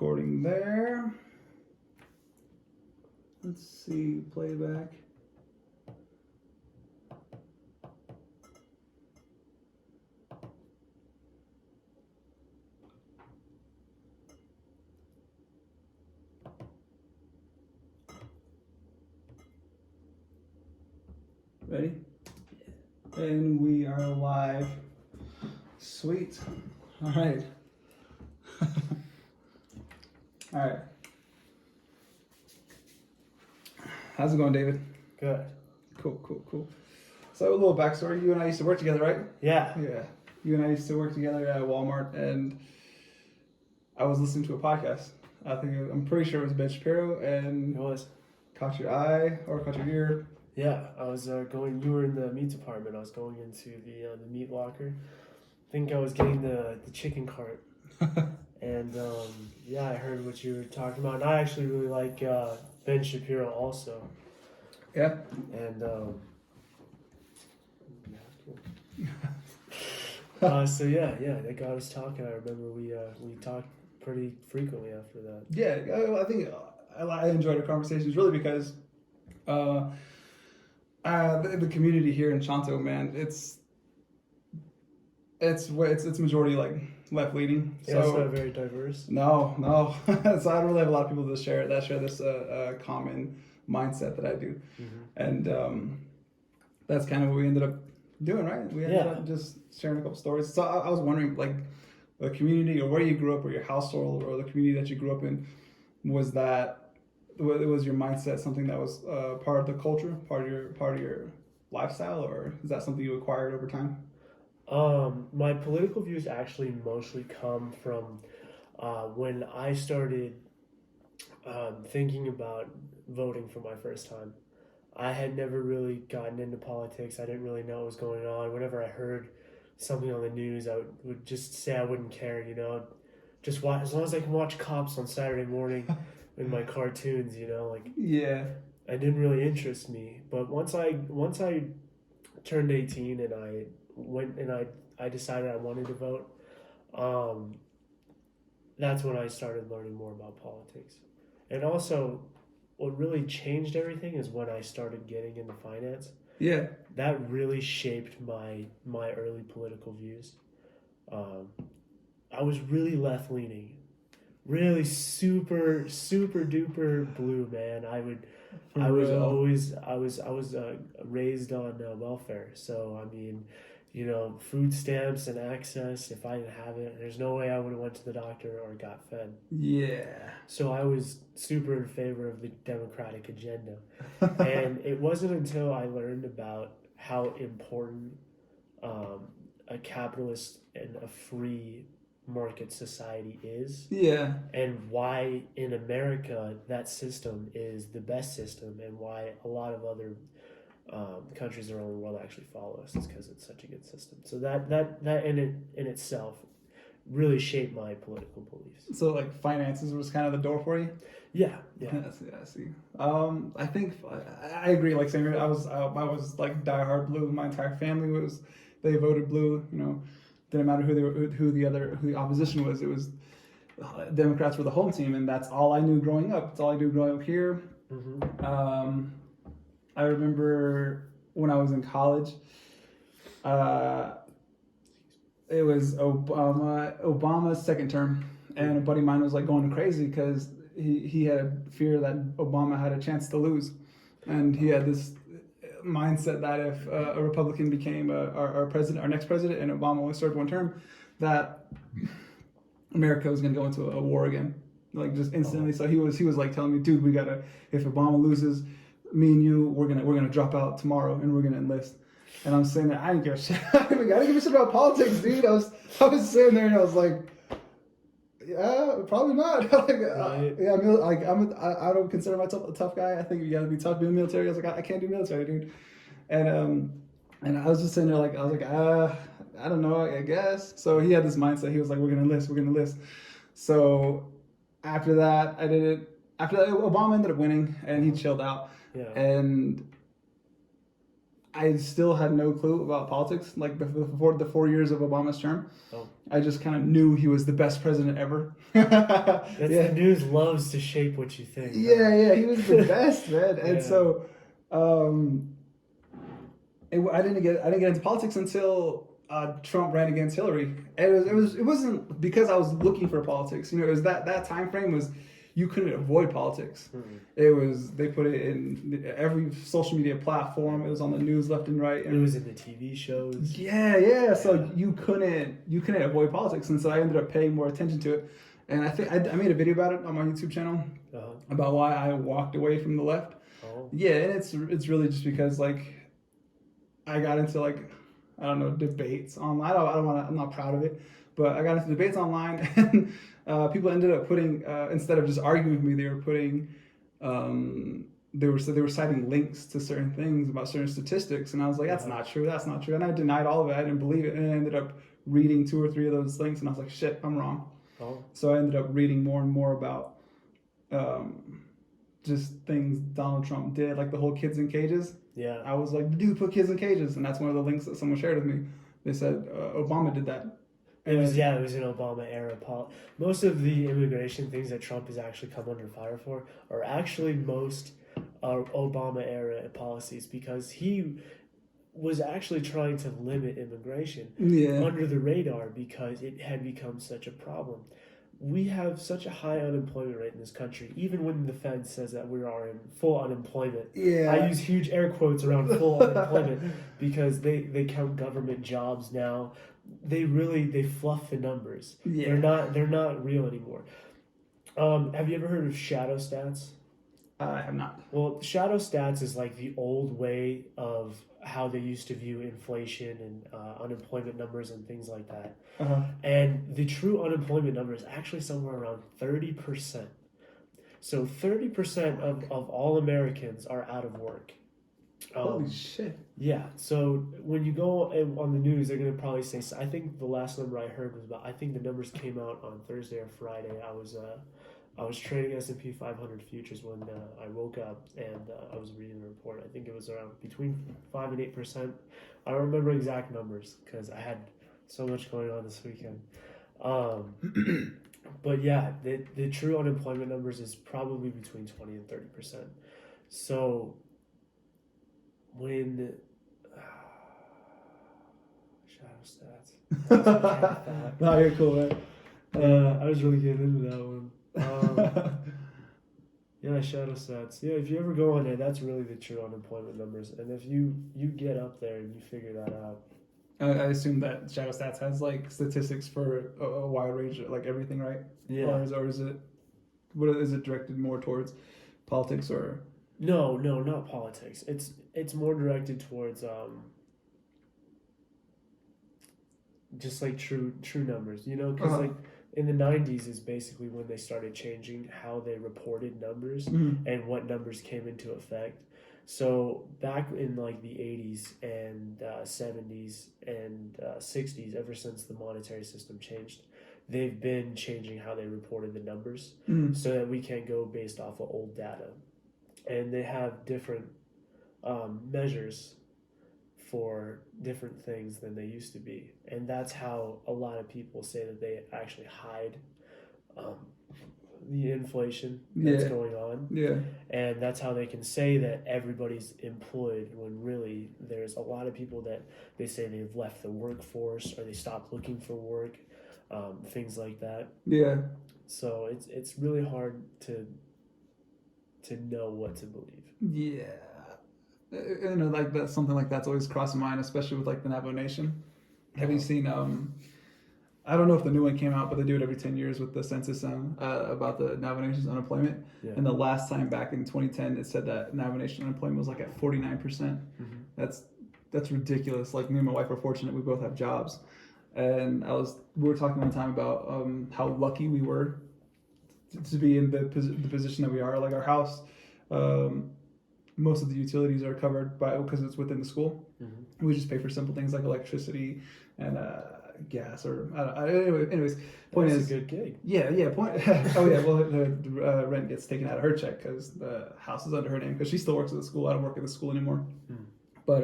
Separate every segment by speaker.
Speaker 1: recording there. Let's see, playback. Ready? And we are live. Sweet. All right. All right. How's it going, David?
Speaker 2: Good.
Speaker 1: Cool. So a little backstory. You and I used to work together, right?
Speaker 2: Yeah.
Speaker 1: Yeah. You and I used to work together at Walmart, and I was listening to a podcast. I'm pretty sure it was Ben Shapiro, and
Speaker 2: It was.
Speaker 1: caught your eye or caught your ear.
Speaker 2: Yeah, I was going. You were in the meat department. I was going into the meat locker. I think I was getting the chicken cart, and yeah, I heard what you were talking about. And I actually really like Ben Shapiro also.
Speaker 1: Yeah.
Speaker 2: And so yeah, that got us talking. I remember we talked pretty frequently after that.
Speaker 1: Yeah, I think I enjoyed our conversations really because the community here in Chanto, man, it's majority like left leaning.
Speaker 2: Yeah,
Speaker 1: So
Speaker 2: it's not very diverse.
Speaker 1: No. So I don't really have a lot of people that share this common mindset that I do, and that's kind of what we ended up doing, right? We ended up just sharing a couple stories. So I was wondering, like, the community or where you grew up or your household or the community that you grew up in, was your mindset something that was part of the culture, part of your lifestyle, or is that something you acquired over time?
Speaker 2: My political views actually mostly come from when I started thinking about voting for my first time. I had never really gotten into politics. I didn't really know what was going on. Whenever I heard something on the news, I would just say I wouldn't care, just watch, as long as I can watch cops on Saturday morning in my cartoons,
Speaker 1: Yeah.
Speaker 2: it didn't really interest me. But once I turned 18 and I went and I decided I wanted to vote, that's when I started learning more about politics. And also, what really changed everything is when I started getting into finance.
Speaker 1: Yeah.
Speaker 2: That really shaped my early political views. I was really left leaning, really super duper blue, man. I was raised on welfare, so I mean, food stamps and access. If I didn't have it, there's no way I would have went to the doctor or got fed.
Speaker 1: Yeah.
Speaker 2: So I was super in favor of the Democratic agenda. And it wasn't until I learned about how important a capitalist and a free market society is.
Speaker 1: Yeah.
Speaker 2: And why in America that system is the best system, and why a lot of other countries around the world actually follow us, is because it's such a good system. So that in itself really shaped my political beliefs.
Speaker 1: So like finances was kind of the door for you?
Speaker 2: Yeah.
Speaker 1: I see. I think I agree. Like same, I was like diehard blue. My entire family they voted blue. Didn't matter who the opposition was. It was Democrats were the home team, and that's all I knew growing up. It's all I knew growing up here.
Speaker 2: Mm-hmm.
Speaker 1: I remember when I was in college. It was Obama's second term, and a buddy of mine was like going crazy because he had a fear that Obama had a chance to lose, and he had this mindset that if a Republican became our president, our next president, and Obama only served one term, that America was going to go into a war again, like just instantly. So he was like telling me, dude, we gotta, if Obama loses, me and you, we're gonna drop out tomorrow and we're gonna enlist. And I'm saying that I didn't give a shit. I didn't give a shit about politics, dude. I was sitting there and I was like, yeah, probably not.
Speaker 2: Right.
Speaker 1: I don't consider myself a tough guy. I think you gotta be tough doing military. I was like, I can't do military, dude. And I was just sitting there like, I don't know, I guess. So he had this mindset. He was like, we're gonna enlist. So after that, I did it. After that, Obama ended up winning and he chilled out.
Speaker 2: Yeah.
Speaker 1: And I still had no clue about politics. Like before the 4 years of Obama's term,
Speaker 2: Oh.
Speaker 1: I just kind of knew he was the best president ever.
Speaker 2: The news loves to shape what you think.
Speaker 1: Yeah, he was the best, man. And
Speaker 2: Yeah.
Speaker 1: so, I didn't get into politics until Trump ran against Hillary. And it wasn't because I was looking for politics. It was that time frame was. You couldn't avoid politics.
Speaker 2: Mm-hmm.
Speaker 1: It was they put it in every social media platform. It was on the news left and right. And
Speaker 2: it was in the TV shows.
Speaker 1: Yeah. So you couldn't avoid politics, and so I ended up paying more attention to it. And I think I made a video about it on my YouTube channel about why I walked away from the left.
Speaker 2: Oh.
Speaker 1: Yeah, and it's really just because like I got into like I don't know debates online. I'm not proud of it, but I got into debates online and. People ended up putting instead of just arguing with me, they were putting they were citing links to certain things about certain statistics, and I was like, that's not true, and I denied all of it. I didn't believe it, and I ended up reading 2 or 3 of those links, and I was like, shit, I'm wrong.
Speaker 2: Oh.
Speaker 1: So I ended up reading more and more about just things Donald Trump did, like the whole kids in cages.
Speaker 2: Yeah.
Speaker 1: I was like, dude, put kids in cages, and that's one of the links that someone shared with me. They said Obama did that.
Speaker 2: It was an Obama era. Most of the immigration things that Trump has actually come under fire for are actually most Obama era policies, because he was actually trying to limit immigration under the radar because it had become such a problem. We have such a high unemployment rate in this country, even when the Fed says that we are in full unemployment.
Speaker 1: Yeah.
Speaker 2: I use huge air quotes around full unemployment because they count government jobs now. They fluff the numbers.
Speaker 1: Yeah.
Speaker 2: They're not real anymore. Have you ever heard of shadow stats?
Speaker 1: I have not.
Speaker 2: Well, shadow stats is like the old way of how they used to view inflation and unemployment numbers and things like that.
Speaker 1: Uh-huh.
Speaker 2: And the true unemployment number is actually somewhere around 30%. So 30% of all Americans are out of work.
Speaker 1: Holy shit.
Speaker 2: Yeah, so when you go on the news, they're going to probably say, I think the last number I heard was I think the numbers came out on Thursday or Friday. I was trading S&P 500 futures when I woke up, and I was reading the report. I think it was around between 5 and 8%. I don't remember exact numbers because I had so much going on this weekend. But yeah, the true unemployment numbers is probably between 20 and 30%. So when shadow stats.
Speaker 1: No, you're cool, man.
Speaker 2: I was really getting into that one. Yeah, shadow stats. Yeah, if you ever go on there, that's really the true unemployment numbers. And if you get up there and you figure that out.
Speaker 1: I assume that shadow stats has like statistics for a wide range of like everything, right?
Speaker 2: Yeah.
Speaker 1: Or is it directed more towards politics or?
Speaker 2: No, not politics. It's more directed towards just like true numbers, because like in the 90s is basically when they started changing how they reported numbers and what numbers came into effect. So back in like the 80s and 70s and 60s, ever since the monetary system changed, they've been changing how they reported the numbers so that we can't go based off of old data. And they have different measures for different things than they used to be. And that's how a lot of people say that they actually hide the inflation that's going on. Yeah. And that's how they can say that everybody's employed when really there's a lot of people that they say they've left the workforce or they stopped looking for work, things like that. Yeah. So it's really hard to know what to believe.
Speaker 1: Yeah. Like that, something like that's always crossed my mind, especially with like the Navajo Nation. Have you seen I don't know if the new one came out, but they do it every 10 years with the census about the Navajo Nation's unemployment. Yeah. And the last time back in 2010, it said that Navajo Nation unemployment was like at 49%. That's ridiculous. Like me and my wife are fortunate; we both have jobs, and we were talking one time about how lucky we were to be in the position that we are. Like our house, most of the utilities are covered because it's within the school. We just pay for simple things like electricity and gas or anyways. Point is,
Speaker 2: a good gig.
Speaker 1: Yeah. Point. Oh yeah. Well, the rent gets taken out of her check because the house is under her name because she still works at the school. I don't work at the school anymore. But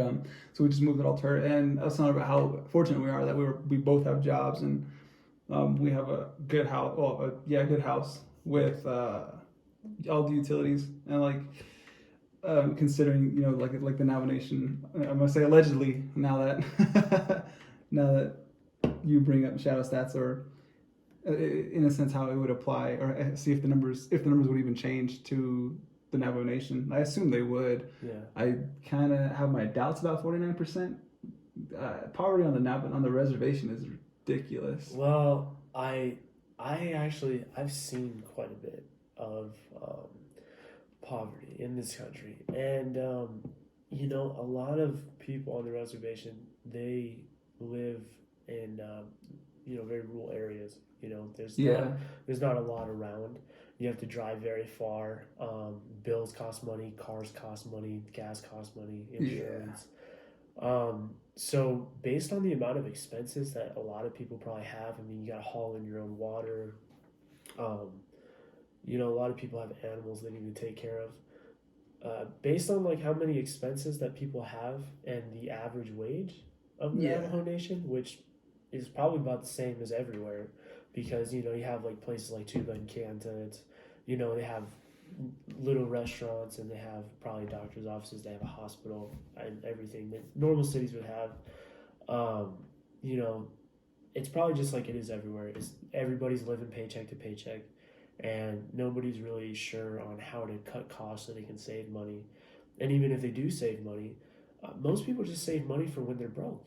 Speaker 1: so we just moved it all to her, and I was telling her about how fortunate we are that we both have jobs, and we have a good house. Well, a good house with all the utilities, and like considering like the nomination. I'm gonna say allegedly now that now that you bring up shadow stats, or in a sense how it would apply, or see if the numbers would even change to the Navajo Nation. I assume they would.
Speaker 2: Yeah.
Speaker 1: I kind of have my doubts about 49%. Poverty on the reservation is ridiculous.
Speaker 2: Well, I've seen quite a bit of poverty in this country, and a lot of people on the reservation, they live in very rural areas. There's not a lot around. You have to drive very far. Bills cost money, cars cost money, gas costs money, insurance. Yeah. So based on the amount of expenses that a lot of people probably have, I mean, you got to haul in your own water. A lot of people have animals they need to take care of. Based on like how many expenses that people have and the average wage of the Navajo Nation, which is probably about the same as everywhere, because you have like places like Tuba and Canton. They have little restaurants, and they have probably doctor's offices. They have a hospital and everything that normal cities would have. It's probably just like it is everywhere. Everybody's living paycheck to paycheck, and nobody's really sure on how to cut costs so they can save money. And even if they do save money, most people just save money for when they're broke.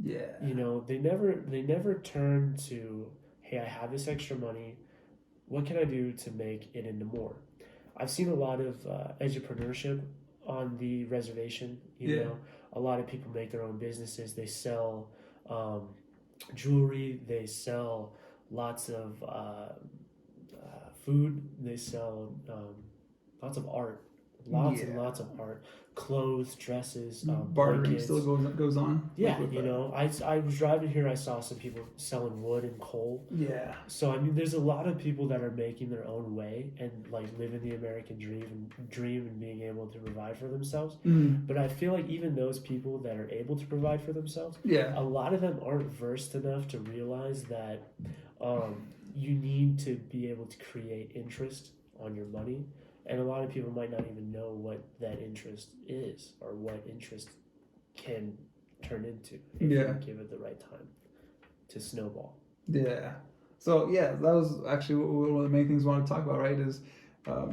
Speaker 1: Yeah.
Speaker 2: They never turn to, hey, I have this extra money. What can I do to make it into more? I've seen a lot of entrepreneurship on the reservation. A lot of people make their own businesses. They sell jewelry. They sell lots of food. They sell lots of art. Lots and lots of art, clothes, dresses,
Speaker 1: bartering
Speaker 2: blankets.
Speaker 1: still goes on.
Speaker 2: Yeah, I was driving here. I saw some people selling wood and coal.
Speaker 1: Yeah.
Speaker 2: So I mean, there's a lot of people that are making their own way and like living the American dream and being able to provide for themselves. But I feel like even those people that are able to provide for themselves, a lot of them aren't versed enough to realize that you need to be able to create interest on your money. And a lot of people might not even know what that interest is or what interest can turn into if you give it the right time to snowball.
Speaker 1: Yeah. So, that was actually one of the main things we wanted to talk about, right, is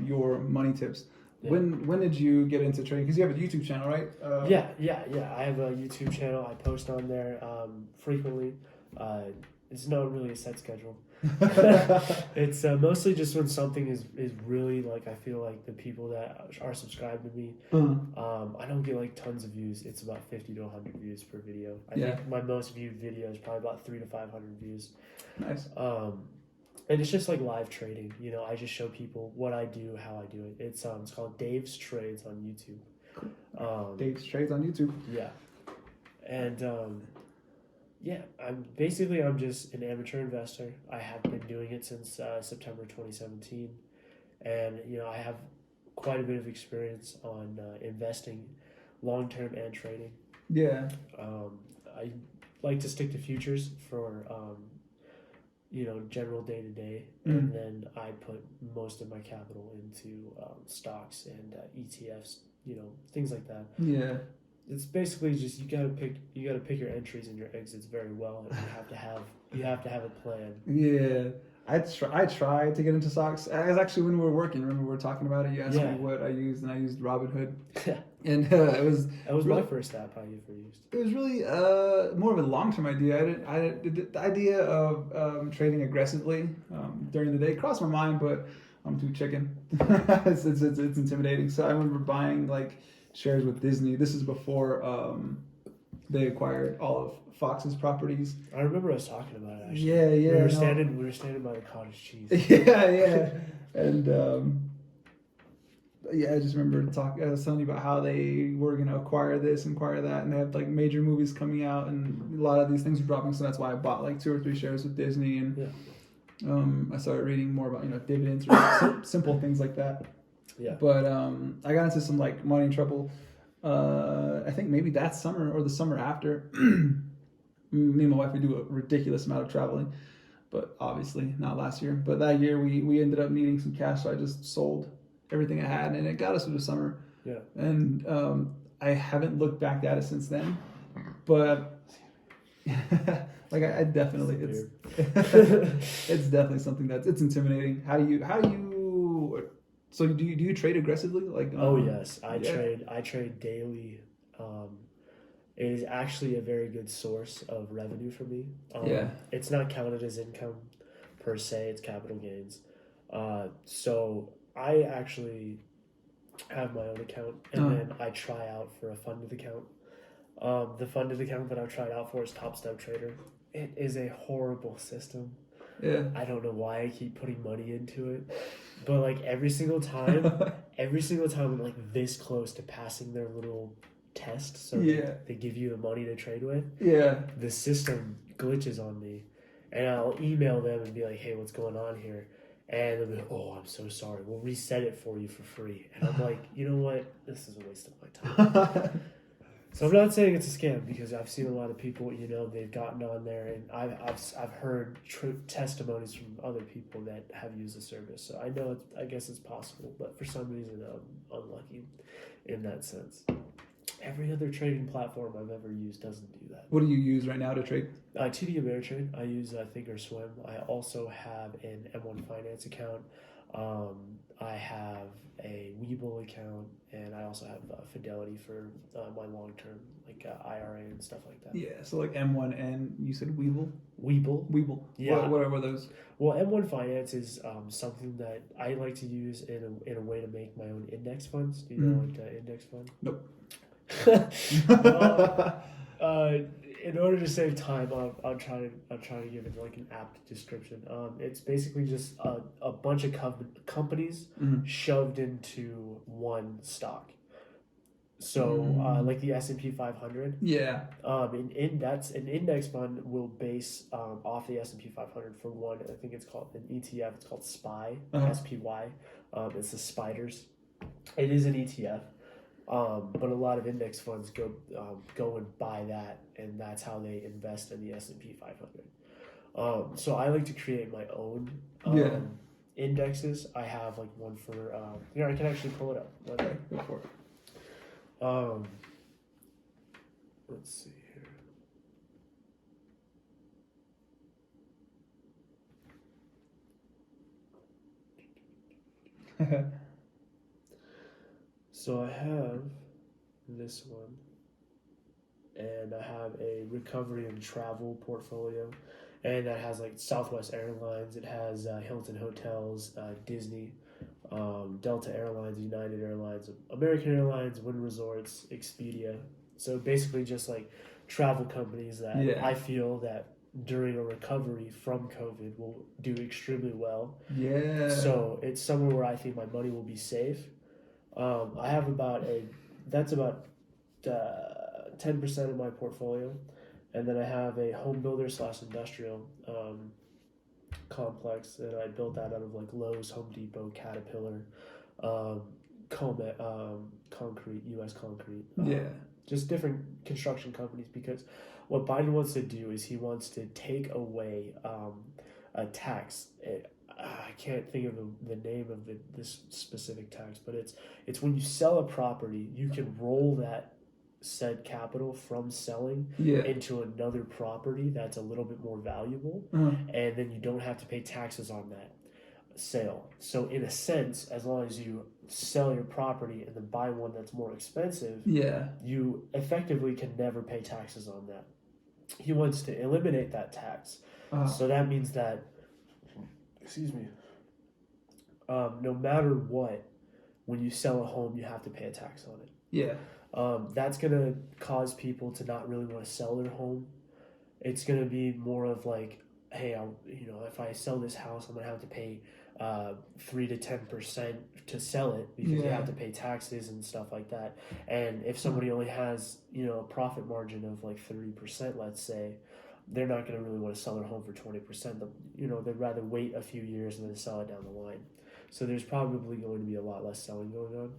Speaker 1: your money tips. Yeah. When did you get into trading? Because you have a YouTube channel, right?
Speaker 2: Yeah. I have a YouTube channel. I post on there frequently. It's not really a set schedule. It's mostly just when something is really like, I feel like the people that are subscribed to me, I don't get like tons of views. It's about 50 to 100 views per video. I think my most viewed video is probably about 300 to 500 views.
Speaker 1: Nice.
Speaker 2: And it's just like live trading. I just show people what I do, how I do it. It's called Dave's Trades on YouTube.
Speaker 1: Cool. Dave's Trades on YouTube.
Speaker 2: Yeah. And I'm just an amateur investor. I have been doing it since September 2017, and I have quite a bit of experience on investing, long term and trading. Yeah. I like to stick to futures for general day to day, and then I put most of my capital into stocks and ETFs, things like that. Yeah. It's basically just you gotta pick your entries and your exits very well, and you have to have a plan.
Speaker 1: Yeah, I tried to get into stocks. As actually when we were working, remember we were talking about it. You asked me what I used, and I used Robinhood. And that was
Speaker 2: really, my first app I ever used. It
Speaker 1: was really more of a long-term idea. The idea of trading aggressively during the day crossed my mind, but I'm too chicken. it's intimidating. So I remember buying like shares with Disney. This is before they acquired all of Fox's properties.
Speaker 2: I remember us talking about it actually.
Speaker 1: Yeah.
Speaker 2: We were standing by the cottage cheese.
Speaker 1: Yeah. And I just remember I was telling you about how they were going to acquire this and acquire that, and they had like major movies coming out, and a lot of these things were dropping. So that's why I bought like 2 or 3 shares with Disney, and I started reading more about dividends or simple things like that. Yeah. But I got into some like money trouble I think maybe that summer or the summer after. Me and my wife would do a ridiculous amount of traveling, but obviously not last year. But that year we ended up needing some cash, so I just sold everything I had, and it got us through the summer.
Speaker 2: Yeah.
Speaker 1: And I haven't looked back at it since then, but like I definitely it's definitely something it's intimidating. How do you so do you trade aggressively? Like
Speaker 2: oh yes, I trade daily. It is actually a very good source of revenue for me. It's not counted as income per se; it's capital gains. So I actually have my own account, and then I try out for a funded account. The funded account that I've tried out for is Top Step Trader. It is a horrible system.
Speaker 1: Yeah.
Speaker 2: I don't know why I keep putting money into it, but like every single time I'm like this close to passing their little test, so they give you the money to trade with.
Speaker 1: Yeah.
Speaker 2: The system glitches on me, and I'll email them and be like, "Hey, what's going on here?" And they'll be like, "Oh, I'm so sorry. We'll reset it for you for free." And I'm like, you know what? This is a waste of my time. So I'm not saying it's a scam, because I've seen a lot of people, they've gotten on there, and I've heard testimonies from other people that have used the service. So I guess it's possible, but for some reason I'm unlucky in that sense. Every other trading platform I've ever used doesn't do that.
Speaker 1: What do you use right now to trade?
Speaker 2: TD Ameritrade. I use Thinkorswim. I also have an M1 Finance account. I have a Webull account, and I also have Fidelity for my long-term IRA and stuff like that.
Speaker 1: Yeah, so like M1 and you said Webull?
Speaker 2: Webull. Yeah.
Speaker 1: What are those?
Speaker 2: Well, M1 Finance is something that I like to use in a way to make my own index funds. Do you know what index fund?
Speaker 1: Nope.
Speaker 2: In order to save time, I'll try to give it like an apt description. It's basically just a bunch of companies shoved into one stock. So like the S&P 500.
Speaker 1: Yeah.
Speaker 2: An index fund will base off the S&P 500 for one. I think it's called an ETF. It's called SPY. SPY. It's the spiders. It is an ETF. But a lot of index funds go and buy that, and that's how they invest in the S&P 500. So I like to create my own indexes. I have like one for I can actually pull it up.
Speaker 1: Okay, go for it.
Speaker 2: Let's see here. So I have this one, and I have a recovery and travel portfolio, and that has like Southwest Airlines, it has Hilton Hotels, Disney, Delta Airlines, United Airlines, American Airlines, Wynn Resorts, Expedia. So basically just like travel companies that I feel that during a recovery from COVID will do extremely well.
Speaker 1: Yeah.
Speaker 2: So it's somewhere where I think my money will be safe. I have that's about 10% of my portfolio, and then I have a home builder / industrial complex that I built out of like Lowe's, Home Depot, Caterpillar, Concrete, U.S. Concrete, just different construction companies, because what Biden wants to do is he wants to take away a tax. I can't think of the name of this specific tax, but it's when you sell a property, you can roll that said capital from selling into another property that's a little bit more valuable, and then you don't have to pay taxes on that sale. So in a sense, as long as you sell your property and then buy one that's more expensive, you effectively can never pay taxes on that. He wants to eliminate that tax. So that means that, no matter what, when you sell a home, you have to pay a tax on it. That's going to cause people to not really want to sell their home. It's going to be more of like, hey, if I sell this house, I'm going to have to pay 3 to 10% to sell it, because you have to pay taxes and stuff like that. And if somebody only has, a profit margin of like 30%, let's say, they're not going to really want to sell their home for 20%. They'd rather wait a few years and then sell it down the line. So there's probably going to be a lot less selling going on.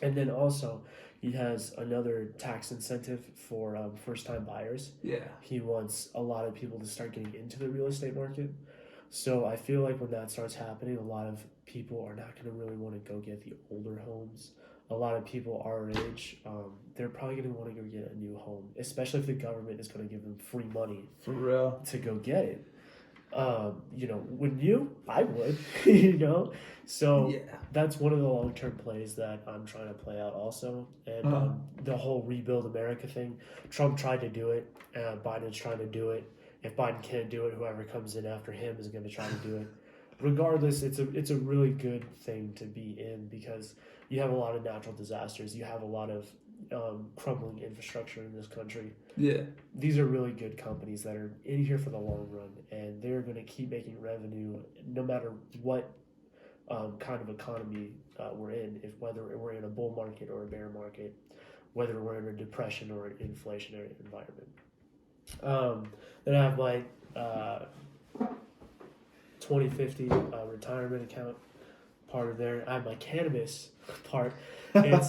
Speaker 2: And then also, he has another tax incentive for first-time buyers.
Speaker 1: Yeah.
Speaker 2: He wants a lot of people to start getting into the real estate market. So I feel like when that starts happening, a lot of people are not going to really want to go get the older homes. A lot of people our age, they're probably going to want to go get a new home, especially if the government is going to give them free money
Speaker 1: For real.
Speaker 2: to go get it. Wouldn't you? I would, you know? So
Speaker 1: Yeah.
Speaker 2: that's one of the long-term plays that I'm trying to play out also. And the whole Rebuild America thing, Trump tried to do it, Biden's trying to do it. If Biden can't do it, whoever comes in after him is going to try to do it. Regardless, it's a really good thing to be in because you have a lot of natural disasters. You have a lot of crumbling infrastructure in this country.
Speaker 1: Yeah.
Speaker 2: These are really good companies that are in here for the long run, and they're going to keep making revenue no matter what kind of economy we're in. If whether we're in a bull market or a bear market, whether we're in a depression or an inflationary environment. Then I have my 2050 retirement account part of there. I have my cannabis part. It's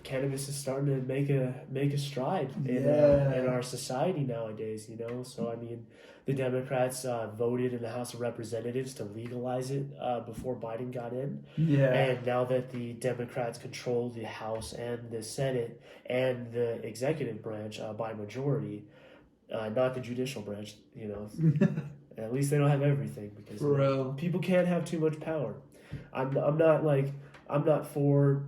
Speaker 2: cannabis is starting to make a stride in our society nowadays. So I mean, the Democrats voted in the House of Representatives to legalize it before Biden got in.
Speaker 1: Yeah.
Speaker 2: And now that the Democrats control the House and the Senate and the executive branch by majority, not the judicial branch, at least they don't have everything because people can't have too much power. I'm not for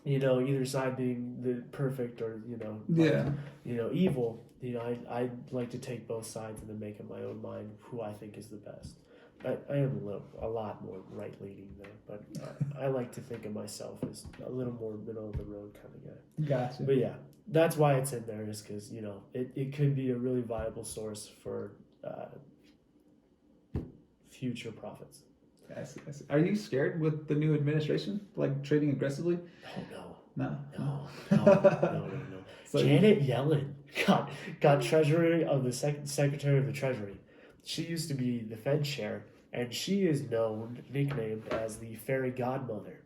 Speaker 2: either side being the perfect or evil. I'd like to take both sides and then make up my own mind who I think is the best. I am a lot more right leaning though, but I like to think of myself as a little more middle of the road kind of guy.
Speaker 1: Gotcha.
Speaker 2: But yeah, that's why it's in there, is because it could be a really viable source for future profits.
Speaker 1: I see. Are you scared with the new administration, like trading aggressively?
Speaker 2: Oh
Speaker 1: No.
Speaker 2: No.
Speaker 1: So
Speaker 2: Janet Yellen got Treasury of the Secretary of the Treasury. She used to be the Fed chair, and she is nicknamed as the fairy godmother.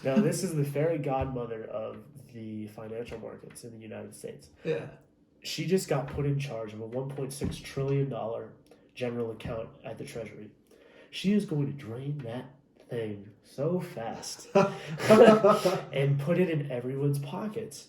Speaker 2: Now, this is the fairy godmother of the financial markets in the United States.
Speaker 1: Yeah.
Speaker 2: She just got put in charge of a $1.6 trillion general account at the Treasury. She is going to drain that thing so fast and put it in everyone's pockets.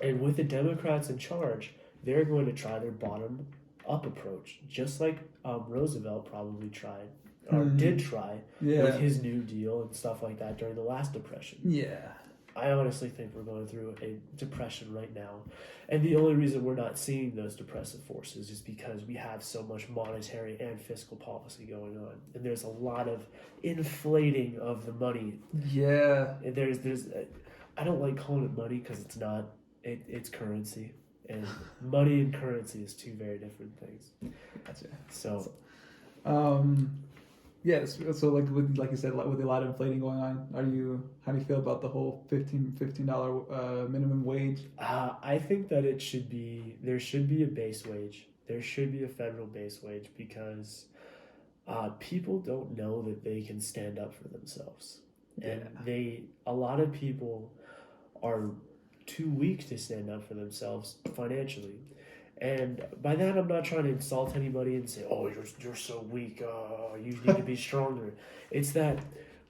Speaker 2: And with the Democrats in charge, they're going to try their bottom-up approach, just like Roosevelt probably tried, or did try, with his New Deal and stuff like that during the last Depression.
Speaker 1: Yeah.
Speaker 2: I honestly think we're going through a depression right now. And the only reason we're not seeing those depressive forces is because we have so much monetary and fiscal policy going on. And there's a lot of inflating of the money.
Speaker 1: Yeah.
Speaker 2: And I don't like calling it money because it's not. It's currency. And money and currency is two very different things.
Speaker 1: Gotcha.
Speaker 2: So
Speaker 1: yes. So like you said, with a lot of inflating going on, how do you feel about the whole $15 minimum wage?
Speaker 2: I think that there should be a base wage. There should be a federal base wage because people don't know that they can stand up for themselves. And a lot of people are too weak to stand up for themselves financially. And by that, I'm not trying to insult anybody and say, oh, you're so weak, you need to be stronger. It's that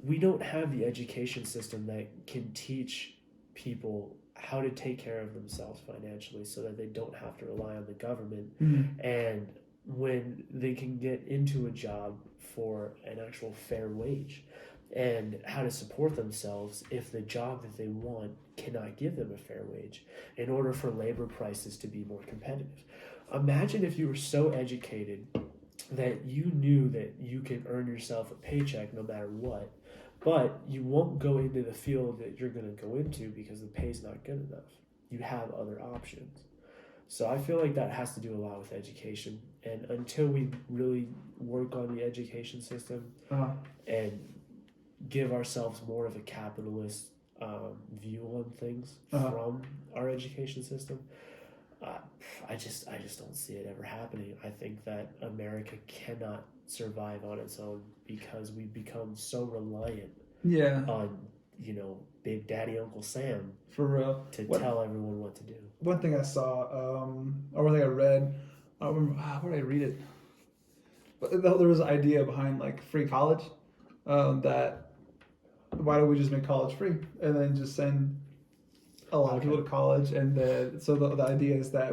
Speaker 2: we don't have the education system that can teach people how to take care of themselves financially so that they don't have to rely on the government. And when they can get into a job for an actual fair wage, and how to support themselves if the job that they want cannot give them a fair wage in order for labor prices to be more competitive. Imagine if you were so educated that you knew that you can earn yourself a paycheck no matter what, but you won't go into the field that you're going to go into because the pay's not good enough. You have other options. So I feel like that has to do a lot with education. And until we really work on the education system and give ourselves more of a capitalist view on things from our education system, I just don't see it ever happening. I think that America cannot survive on its own because we've become so reliant
Speaker 1: Yeah,
Speaker 2: on, Big Daddy Uncle Sam
Speaker 1: for real.
Speaker 2: to tell everyone what to do.
Speaker 1: One thing I saw, or one thing I read, I don't remember, where did I read it? But there was an idea behind like free college, that why don't we just make college free and then just send a lot of people to college, and so the idea is that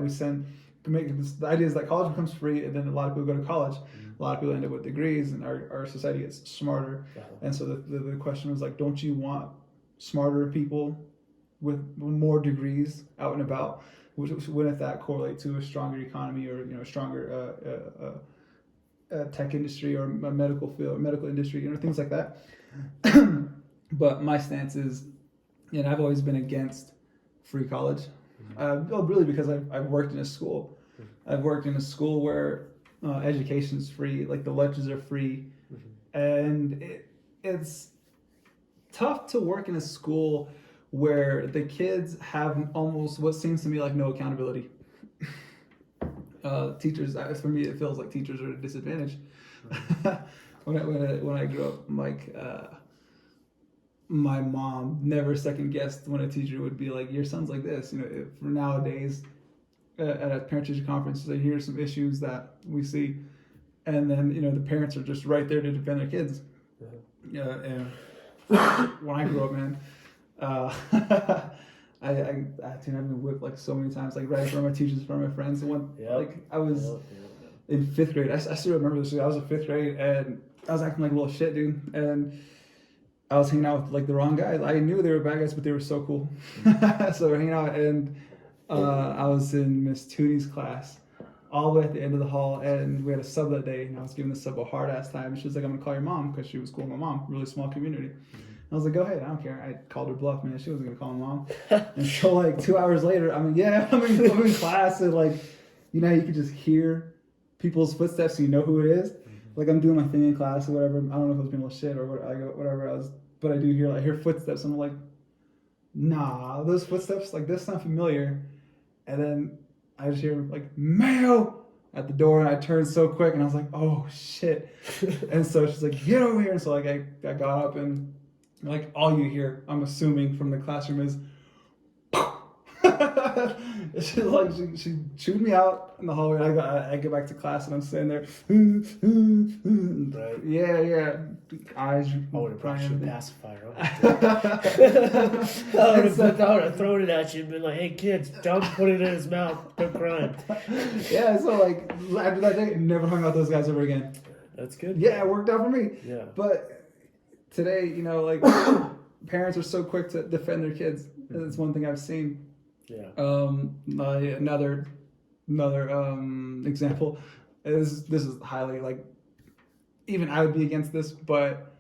Speaker 1: the idea is that college becomes free, and then a lot of people go to college. A lot of people end up with degrees, and our society gets smarter. And so the question was like, don't you want smarter people with more degrees out and about? Wouldn't that correlate to a stronger economy, or a stronger tech industry, or a medical field, medical industry, things like that? But my stance is, I've always been against free college. Really, because I've worked in a school. I've worked in a school where education's free, like the lectures are free, and it's tough to work in a school where the kids have almost what seems to me like no accountability. Teachers, for me, it feels like teachers are at a disadvantage. When I grew up, like my mom never second guessed when a teacher would be like, "Your son's like this." For nowadays, at a parent-teacher conference, they hear some issues that we see, and then the parents are just right there to defend their kids. And when I grew up, man, I've been whipped like so many times, like right in front of my teachers, in front of my friends. Like I was in fifth grade. I still remember this. I was in fifth grade, and I was acting like a little shit, dude. And I was hanging out with like the wrong guys. I knew they were bad guys, but they were so cool. So we're hanging out, and I was in Miss Tooney's class, all the way at the end of the hall, and we had a sub that day, and I was giving the sub a hard ass time. She was like, "I'm gonna call your mom," because she was cool with my mom. Really small community. I was like, "Go ahead, I don't care." I called her bluff, man. She wasn't gonna call my mom. And so like 2 hours later, I'm in class, and like, you could just hear people's footsteps, and you know who it is. Like I'm doing my thing in class or whatever. I don't know if I was being a little shit or whatever I was, but I do hear footsteps, and I'm like, nah, those footsteps, like this sound familiar. And then I just hear like Mayo at the door, and I turned so quick, and I was like, oh shit. And so she's like, get over here. And so like I got up, and like all you hear, I'm assuming from the classroom, is she chewed me out in the hallway. I get back to class, and I'm sitting there.
Speaker 2: Right.
Speaker 1: Yeah. Eyes.
Speaker 2: I would have brought you a pacifier. I would have thrown it at you and been like, "Hey kids, don't put it in his mouth. Don't cry."
Speaker 1: Yeah. So like after that day, never hung out with those guys ever again.
Speaker 2: That's good.
Speaker 1: Yeah, it worked out for me.
Speaker 2: Yeah.
Speaker 1: But today, like parents are so quick to defend their kids. That's one thing I've seen.
Speaker 2: Yeah.
Speaker 1: Another example is, this is highly like, even I would be against this, but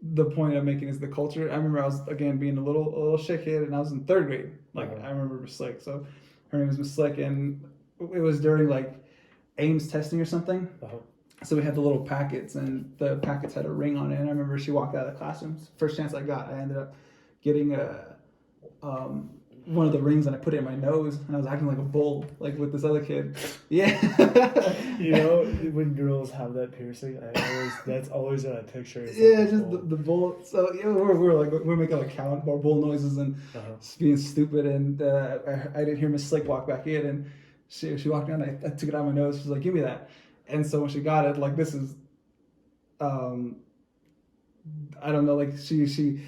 Speaker 1: the point I'm making is the culture. I remember I was again being a little shit kid, and I was in third grade. Like I remember Miss Slick. So her name was Miss Slick, and it was during like Ames testing or something. So we had the little packets, and the packets had a ring on it. And I remember she walked out of the classroom. First chance I got, I ended up getting one of the rings, and I put it in my nose, and I was acting like a bull, like with this other kid. Yeah.
Speaker 2: When girls have that piercing, that's always what I picture.
Speaker 1: Yeah, like just the bull. So we're making like more bull noises and being stupid, and I didn't hear Miss Slick walk back in, and she walked in, I took it out of my nose. She's like, "Give me that." And so when she got it, like this is, I don't know, like she.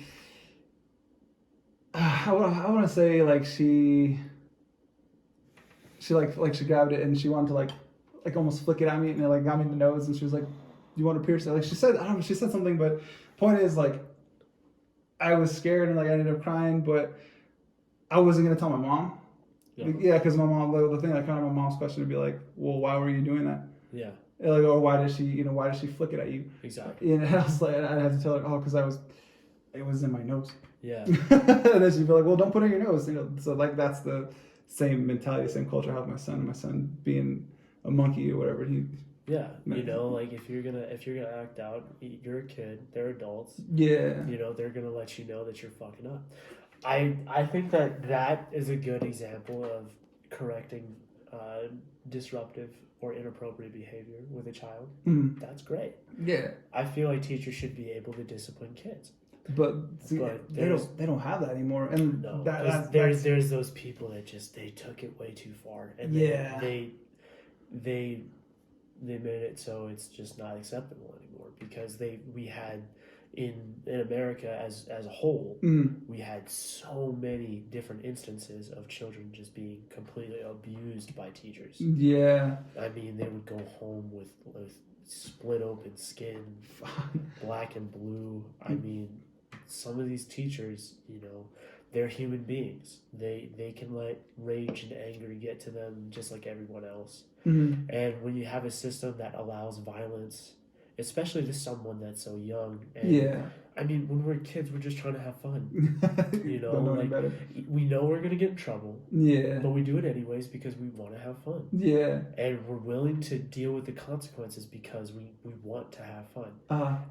Speaker 1: I want to say like she she grabbed it, and she wanted to like almost flick it at me, and it like got me in the nose, and she was like, "You want to pierce it?" Like she said, I don't know, she said something, but point is like I was scared, and like I ended up crying, but I wasn't gonna tell my mom. Yeah, because my mom, the thing that kind of my mom's question would be like, "Well, why were you doing that?" Yeah. Like, or why did she flick it at you? Exactly. And I was like, I had to tell her, "Oh, because it was in my nose." Yeah. And then she'd be like, "Well, don't put it in your nose." So like that's the same mentality, same culture I have with my son being a monkey or whatever.
Speaker 2: Like if you're gonna act out, you're a kid, they're adults. Yeah. They're gonna let you know that you're fucking up. I think that is a good example of correcting disruptive or inappropriate behavior with a child. That's great. Yeah. I feel like teachers should be able to discipline kids.
Speaker 1: But see,
Speaker 2: But
Speaker 1: they don't have that anymore, and
Speaker 2: No,
Speaker 1: that's
Speaker 2: there's those people that just they took it way too far, and
Speaker 1: Yeah.
Speaker 2: they made it so it's just not acceptable anymore because we had in America as a whole we had so many different instances of children just being completely abused by teachers.
Speaker 1: Yeah.
Speaker 2: I mean, they would go home with split open skin, black and blue. I mean, some of these teachers, you know, they're human beings. They can let rage and anger get to them just like everyone else.
Speaker 1: Mm-hmm.
Speaker 2: And when you have a system that allows violence, especially to someone that's so young, and
Speaker 1: Yeah.
Speaker 2: I mean, when we're kids, we're just trying to have fun. You know,
Speaker 1: Don't know any
Speaker 2: like
Speaker 1: better.
Speaker 2: we know we're gonna get in trouble,
Speaker 1: Yeah.
Speaker 2: but we do it anyways because we want to have fun.
Speaker 1: Yeah.
Speaker 2: And we're willing to deal with the consequences because we want to have fun.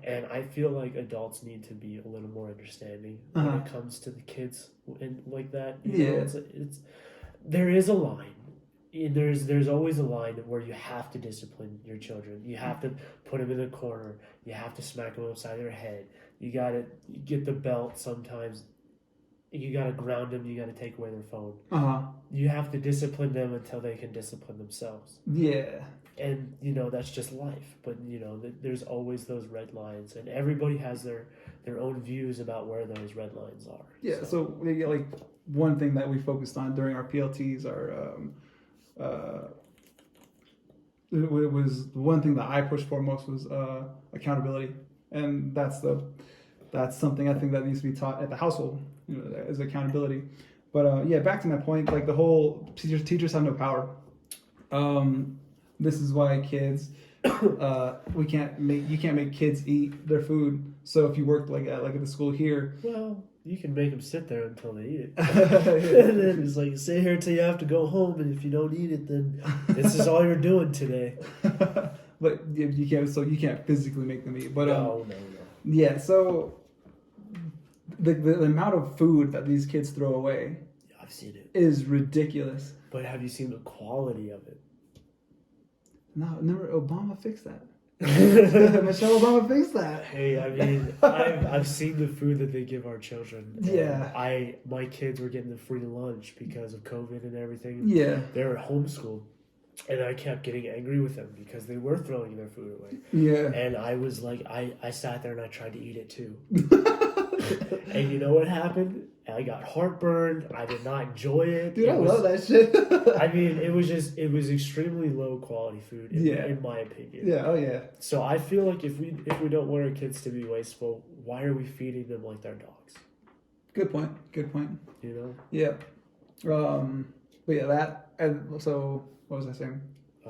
Speaker 2: And I feel like adults need to be a little more understanding when it comes to the kids and like that. You know, it's there is a line. There's always a line where you have to discipline your children. You have to put them in a corner. You have to smack them upside their head. You gotta get the belt sometimes. You gotta ground them. You gotta take away their phone. You have to discipline them until they can discipline themselves.
Speaker 1: Yeah.
Speaker 2: And you know that's just life. But you know there's always those red lines, and everybody has their own views about where those red lines are.
Speaker 1: Yeah. So we get like one thing that we focused on during our PLTs it was one thing that I pushed for most was accountability, and that's something I think that needs to be taught at the household, you know, as accountability. But yeah, back to my point, like the whole teachers have no power. This is why kids you can't make kids eat their food. So if you worked like at the school here,
Speaker 2: well, you can make them sit there until they eat it. And then it's like, sit here till you have to go home, and if you don't eat it, then this is all you're doing today.
Speaker 1: But you can't physically make them eat. But
Speaker 2: no.
Speaker 1: Yeah, so the amount of food that these kids throw away,
Speaker 2: I've seen it,
Speaker 1: is ridiculous.
Speaker 2: But have you seen the quality of it?
Speaker 1: No, never. Obama fixed that. Michelle Obama fixed that.
Speaker 2: Hey, I mean, I've seen the food that they give our children.
Speaker 1: Yeah.
Speaker 2: My kids were getting the free lunch because of COVID and everything.
Speaker 1: Yeah.
Speaker 2: They were homeschooled, and I kept getting angry with them because they were throwing their food away.
Speaker 1: Yeah.
Speaker 2: And I was like, I sat there and I tried to eat it too. And you know what happened? I got heartburn. I did not enjoy it.
Speaker 1: Dude, I love that shit.
Speaker 2: I mean, it was extremely low quality food, in my opinion.
Speaker 1: Yeah, oh yeah.
Speaker 2: So I feel like if we don't want our kids to be wasteful, why are we feeding them like they're dogs?
Speaker 1: Good point.
Speaker 2: You know?
Speaker 1: Yeah. But yeah, that, and so what was I saying?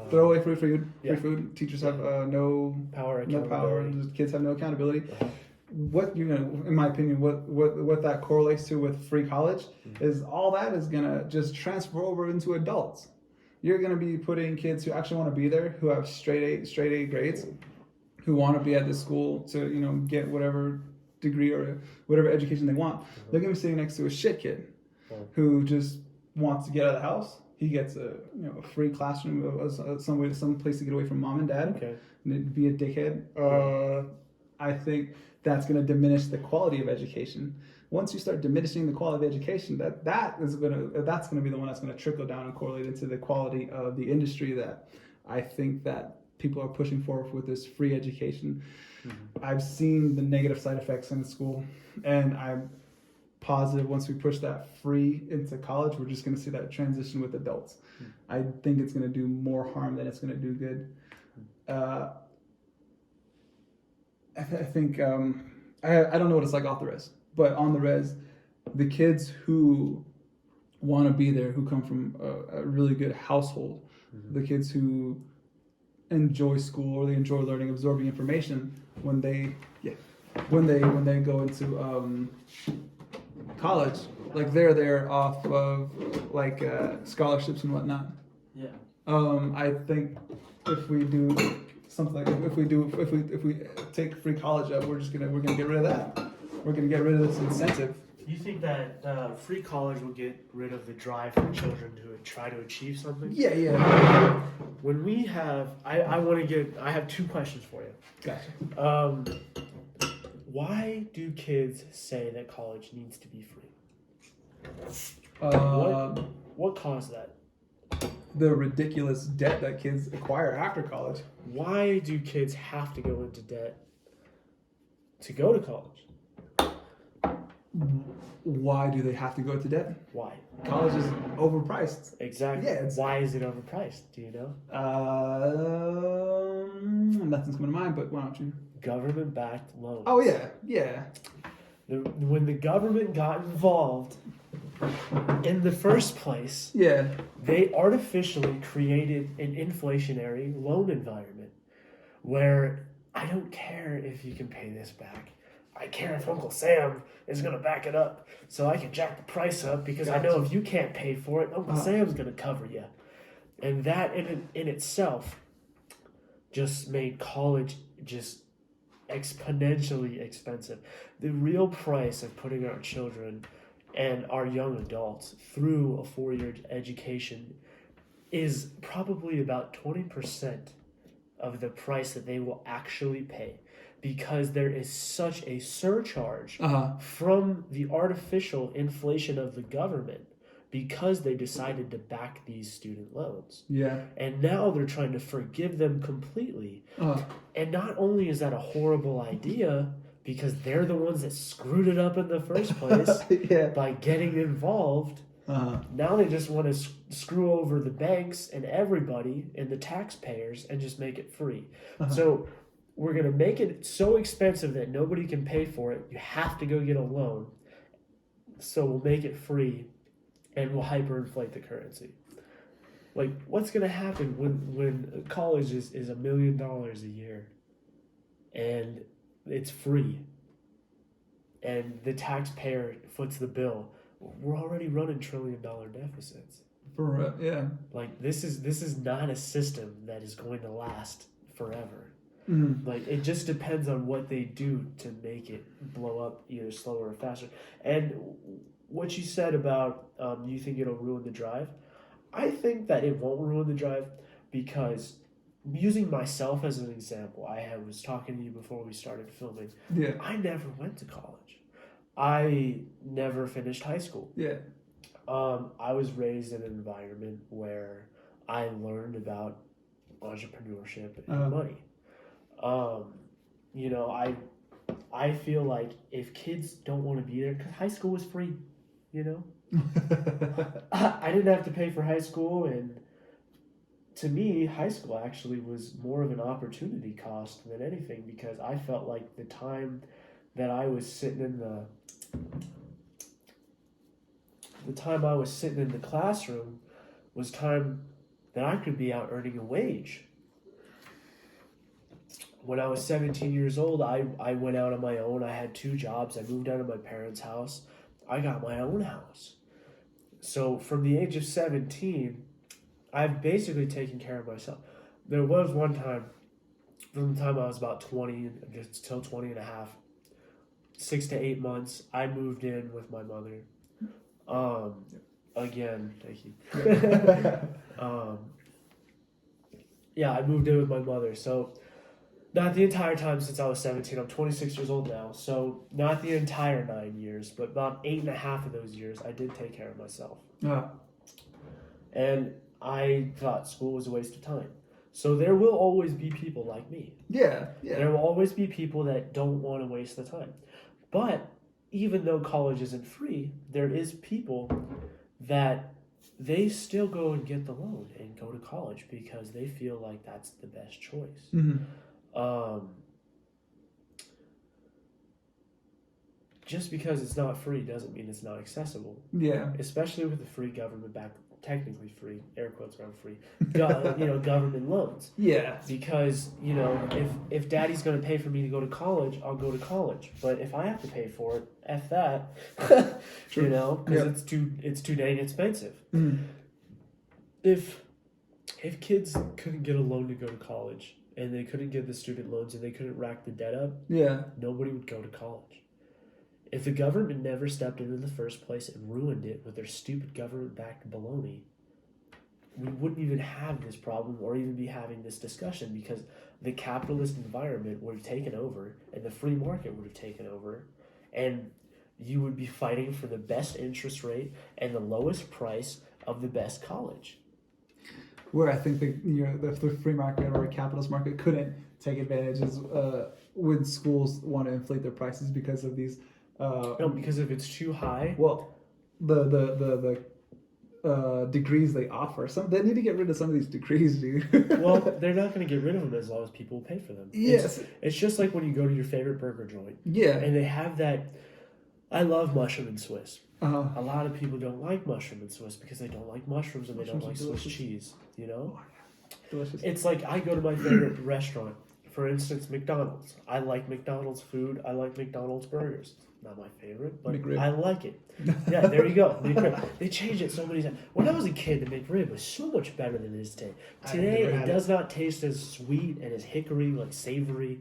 Speaker 1: Throw away free food.
Speaker 2: Yeah.
Speaker 1: Free food. Teachers have no
Speaker 2: power.
Speaker 1: Kids have no accountability. What in my opinion, what that correlates to with free college is all that is gonna just transfer over into adults. You're gonna be putting kids who actually want to be there, who have straight A grades, who want to be at this school to get whatever degree or whatever education they want. They're gonna be sitting next to a shit kid who just wants to get out of the house. He gets a free classroom, some place to get away from mom and dad, and be a dickhead. I think that's going to diminish the quality of education. Once you start diminishing the quality of education, that's going to be the one that's going to trickle down and correlate into the quality of the industry that I think that people are pushing for with this free education. I've seen the negative side effects in the school, and I'm positive once we push that free into college, we're just going to see that transition with adults. I think it's going to do more harm than it's going to do good. I think I don't know what it's like off the res, but on the res, the kids who want to be there, who come from a really good household, the kids who enjoy school or they enjoy learning, absorbing information, when they go into college, like they're there off of like scholarships and whatnot.
Speaker 2: Yeah.
Speaker 1: I think if we do something like if we take free college up, we're gonna get rid of that. We're gonna get rid of this incentive.
Speaker 2: You think that free college will get rid of the drive for children to try to achieve something?
Speaker 1: Yeah.
Speaker 2: When we have, I have 2 questions for you.
Speaker 1: Gotcha.
Speaker 2: Why do kids say that college needs to be free? What caused that?
Speaker 1: The ridiculous debt that kids acquire after college.
Speaker 2: Why do kids have to go into debt to go to college?
Speaker 1: Why do they have to go to debt?
Speaker 2: Why?
Speaker 1: College is overpriced.
Speaker 2: Exactly.
Speaker 1: Yeah,
Speaker 2: Why is it overpriced? Do you know?
Speaker 1: Nothing's coming to mind, but why don't you?
Speaker 2: Government-backed loans.
Speaker 1: Oh, yeah.
Speaker 2: When the government got involved in the first place,
Speaker 1: Yeah.
Speaker 2: they artificially created an inflationary loan environment where I don't care if you can pay this back. I care if Uncle Sam is going to back it up so I can jack the price up because I know if you can't pay for it, Uncle Sam's going to cover you. And that in itself just made college just exponentially expensive. The real price of putting our children and our young adults through a 4-year education is probably about 20% of the price that they will actually pay, because there is such a surcharge from the artificial inflation of the government because they decided to back these student loans.
Speaker 1: Yeah.
Speaker 2: And now they're trying to forgive them completely. And not only is that a horrible idea, because they're the ones that screwed it up in the first place by getting involved, now they just want to screw over the banks and everybody and the taxpayers and just make it free. So we're going to make it so expensive that nobody can pay for it. You have to go get a loan. So we'll make it free and we'll hyperinflate the currency. Like, what's going to happen when college is $1 million a year and it's free and the taxpayer foots the bill? We're already running $1 trillion deficits.
Speaker 1: Yeah.
Speaker 2: Like, this is not a system that is going to last forever. Like, it just depends on what they do to make it blow up either slower or faster. And what you said about you think it'll ruin the drive, I think that it won't ruin the drive, because using myself as an example, I was talking to you before we started filming.
Speaker 1: Yeah.
Speaker 2: I never went to college. I never finished high school.
Speaker 1: Yeah.
Speaker 2: I was raised in an environment where I learned about entrepreneurship and money. You know, I feel like if kids don't want to be there, because high school was free, you know? I didn't have to pay for high school, and to me, high school actually was more of an opportunity cost than anything, because I felt like the time that I was sitting in the classroom was time that I could be out earning a wage. When I was 17 years old, I went out on my own. I had 2 jobs. I moved out of my parents' house. I got my own house. So from the age of 17, I've basically taken care of myself. There was one time, from the time I was about 20 until 20 and a half, 6 to 8 months, I moved in with my mother. Again, thank you. I moved in with my mother. So not the entire time since I was 17. I'm 26 years old now. So not the entire 9 years, but about 8.5 of those years, I did take care of myself. And I thought school was a waste of time. So there will always be people like me.
Speaker 1: Yeah.
Speaker 2: There will always be people that don't want to waste the time. But even though college isn't free, there is people that they still go and get the loan and go to college because they feel like that's the best choice. Just because it's not free doesn't mean it's not accessible.
Speaker 1: Yeah.
Speaker 2: Especially with the free government-backed, technically free, air quotes around free, government loans.
Speaker 1: Yeah.
Speaker 2: Because, if daddy's going to pay for me to go to college, I'll go to college. But if I have to pay for it, F that, because it's too dang expensive. If kids couldn't get a loan to go to college, and they couldn't get the student loans, and they couldn't rack the debt up, nobody would go to college. If the government never stepped in the first place and ruined it with their stupid government-backed baloney, we wouldn't even have this problem or even be having this discussion, because the capitalist environment would have taken over and the free market would have taken over, and you would be fighting for the best interest rate and the lowest price of the best college.
Speaker 1: Where I think the free market or a capitalist market couldn't take advantage is when schools want to inflate their prices because of these.
Speaker 2: No, because if it's too high.
Speaker 1: Well, the degrees they offer. They need to get rid of some of these degrees, dude.
Speaker 2: Well, they're not going to get rid of them as long as people pay for them.
Speaker 1: Yes.
Speaker 2: It's just like when you go to your favorite burger joint.
Speaker 1: Yeah.
Speaker 2: And they have that. I love mushroom and Swiss.
Speaker 1: Uh-huh.
Speaker 2: A lot of people don't like mushroom and Swiss because they don't like mushrooms and they don't like Swiss cheese. You know?
Speaker 1: Oh, yeah. Delicious.
Speaker 2: It's like I go to my favorite restaurant. For instance, McDonald's. I like McDonald's food. I like McDonald's burgers. Not my favorite, but
Speaker 1: McRib.
Speaker 2: I like it. Yeah, there you go. McRib. They changed it so many times. When I was a kid, the McRib was so much better than it is today. Today, it does not taste as sweet and as hickory, like savory.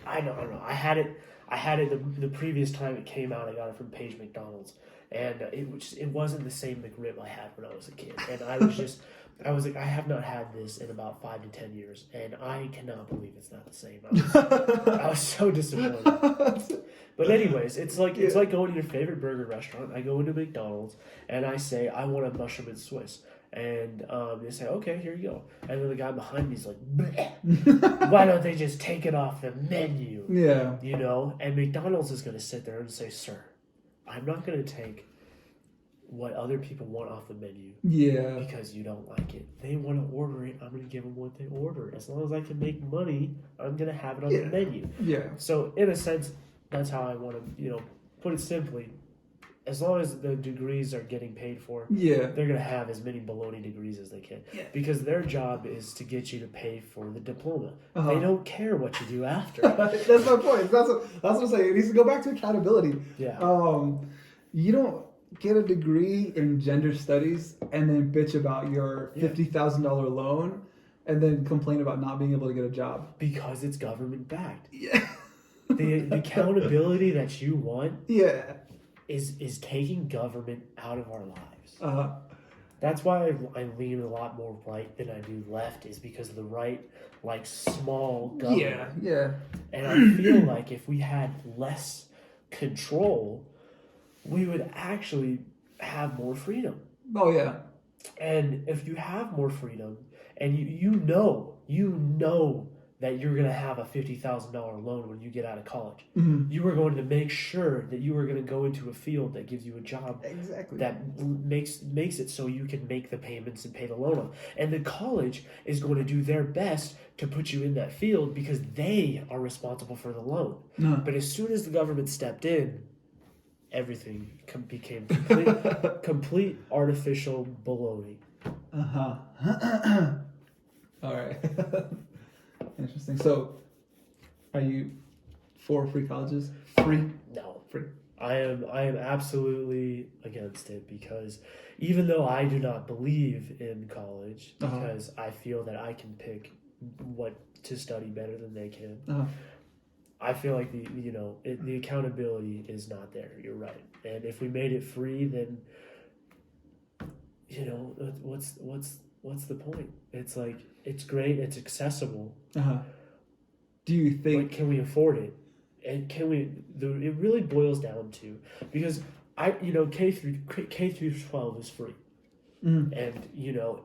Speaker 2: I don't know. I had it the previous time it came out. I got it from Page McDonald's, and it wasn't the same McRib I had when I was a kid. And I was like, I have not had this in about 5 to 10 years, and I cannot believe it's not the same. I was so disappointed. But anyways, it's like going to your favorite burger restaurant. I go into McDonald's and I say I want a mushroom and Swiss, and they say, okay, here you go. And then the guy behind me is like, bleh. Why don't they just take it off the menu?
Speaker 1: Yeah.
Speaker 2: You know, and McDonald's is going to sit there and say, sir, I'm not going to take what other people want off the menu.
Speaker 1: Yeah.
Speaker 2: Because you don't like it. They want to order it. I'm going to give them what they order. As long as I can make money, I'm going to have it on the menu.
Speaker 1: Yeah.
Speaker 2: So in a sense, that's how I want to, put it simply. As long as the degrees are getting paid for, they're going to have as many baloney degrees as they can. Yeah. Because their job is to get you to pay for the diploma. Uh-huh. They don't care what you do after.
Speaker 1: That's my point. That's what I'm saying. It needs to go back to accountability.
Speaker 2: Yeah.
Speaker 1: You don't get a degree in gender studies and then bitch about your $50,000 loan and then complain about not being able to get a job.
Speaker 2: Because it's government backed.
Speaker 1: Yeah.
Speaker 2: The accountability that you want is taking government out of our lives.
Speaker 1: Uh-huh.
Speaker 2: That's why I lean a lot more right than I do left, is because the right likes small government.
Speaker 1: Yeah.
Speaker 2: And I feel like if we had less control, we would actually have more freedom.
Speaker 1: Oh, yeah.
Speaker 2: And if you have more freedom and you know that you're going to have a $50,000 loan when you get out of college.
Speaker 1: Mm-hmm.
Speaker 2: You are going to make sure that you are going to go into a field that gives you a job that makes it so you can make the payments and pay the loan off. And the college is going to do their best to put you in that field because they are responsible for the loan.
Speaker 1: Uh-huh.
Speaker 2: But as soon as the government stepped in, everything became complete artificial baloney.
Speaker 1: Uh-huh. All right. Interesting. So, are you for free colleges? Free?
Speaker 2: No.
Speaker 1: Free.
Speaker 2: I am absolutely against it because even though I do not believe in college because I feel that I can pick what to study better than they can, I feel like the accountability is not there. You're right. And if we made it free, then what's the point? It's like, it's great, it's accessible.
Speaker 1: Do you think...
Speaker 2: But can we afford it? And it really boils down to, because K through 12 is free.
Speaker 1: Mm-hmm.
Speaker 2: And,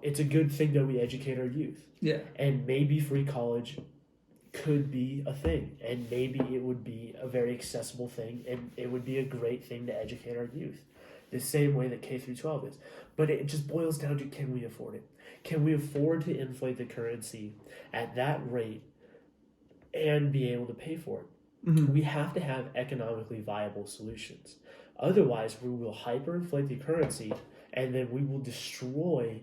Speaker 2: it's a good thing that we educate our youth.
Speaker 1: Yeah.
Speaker 2: And maybe free college could be a thing. And maybe it would be a very accessible thing. And it would be a great thing to educate our youth. The same way that K through 12 is. But it just boils down to, can we afford it? Can we afford to inflate the currency at that rate and be able to pay for it?
Speaker 1: Mm-hmm.
Speaker 2: We have to have economically viable solutions. Otherwise, we will hyperinflate the currency and then we will destroy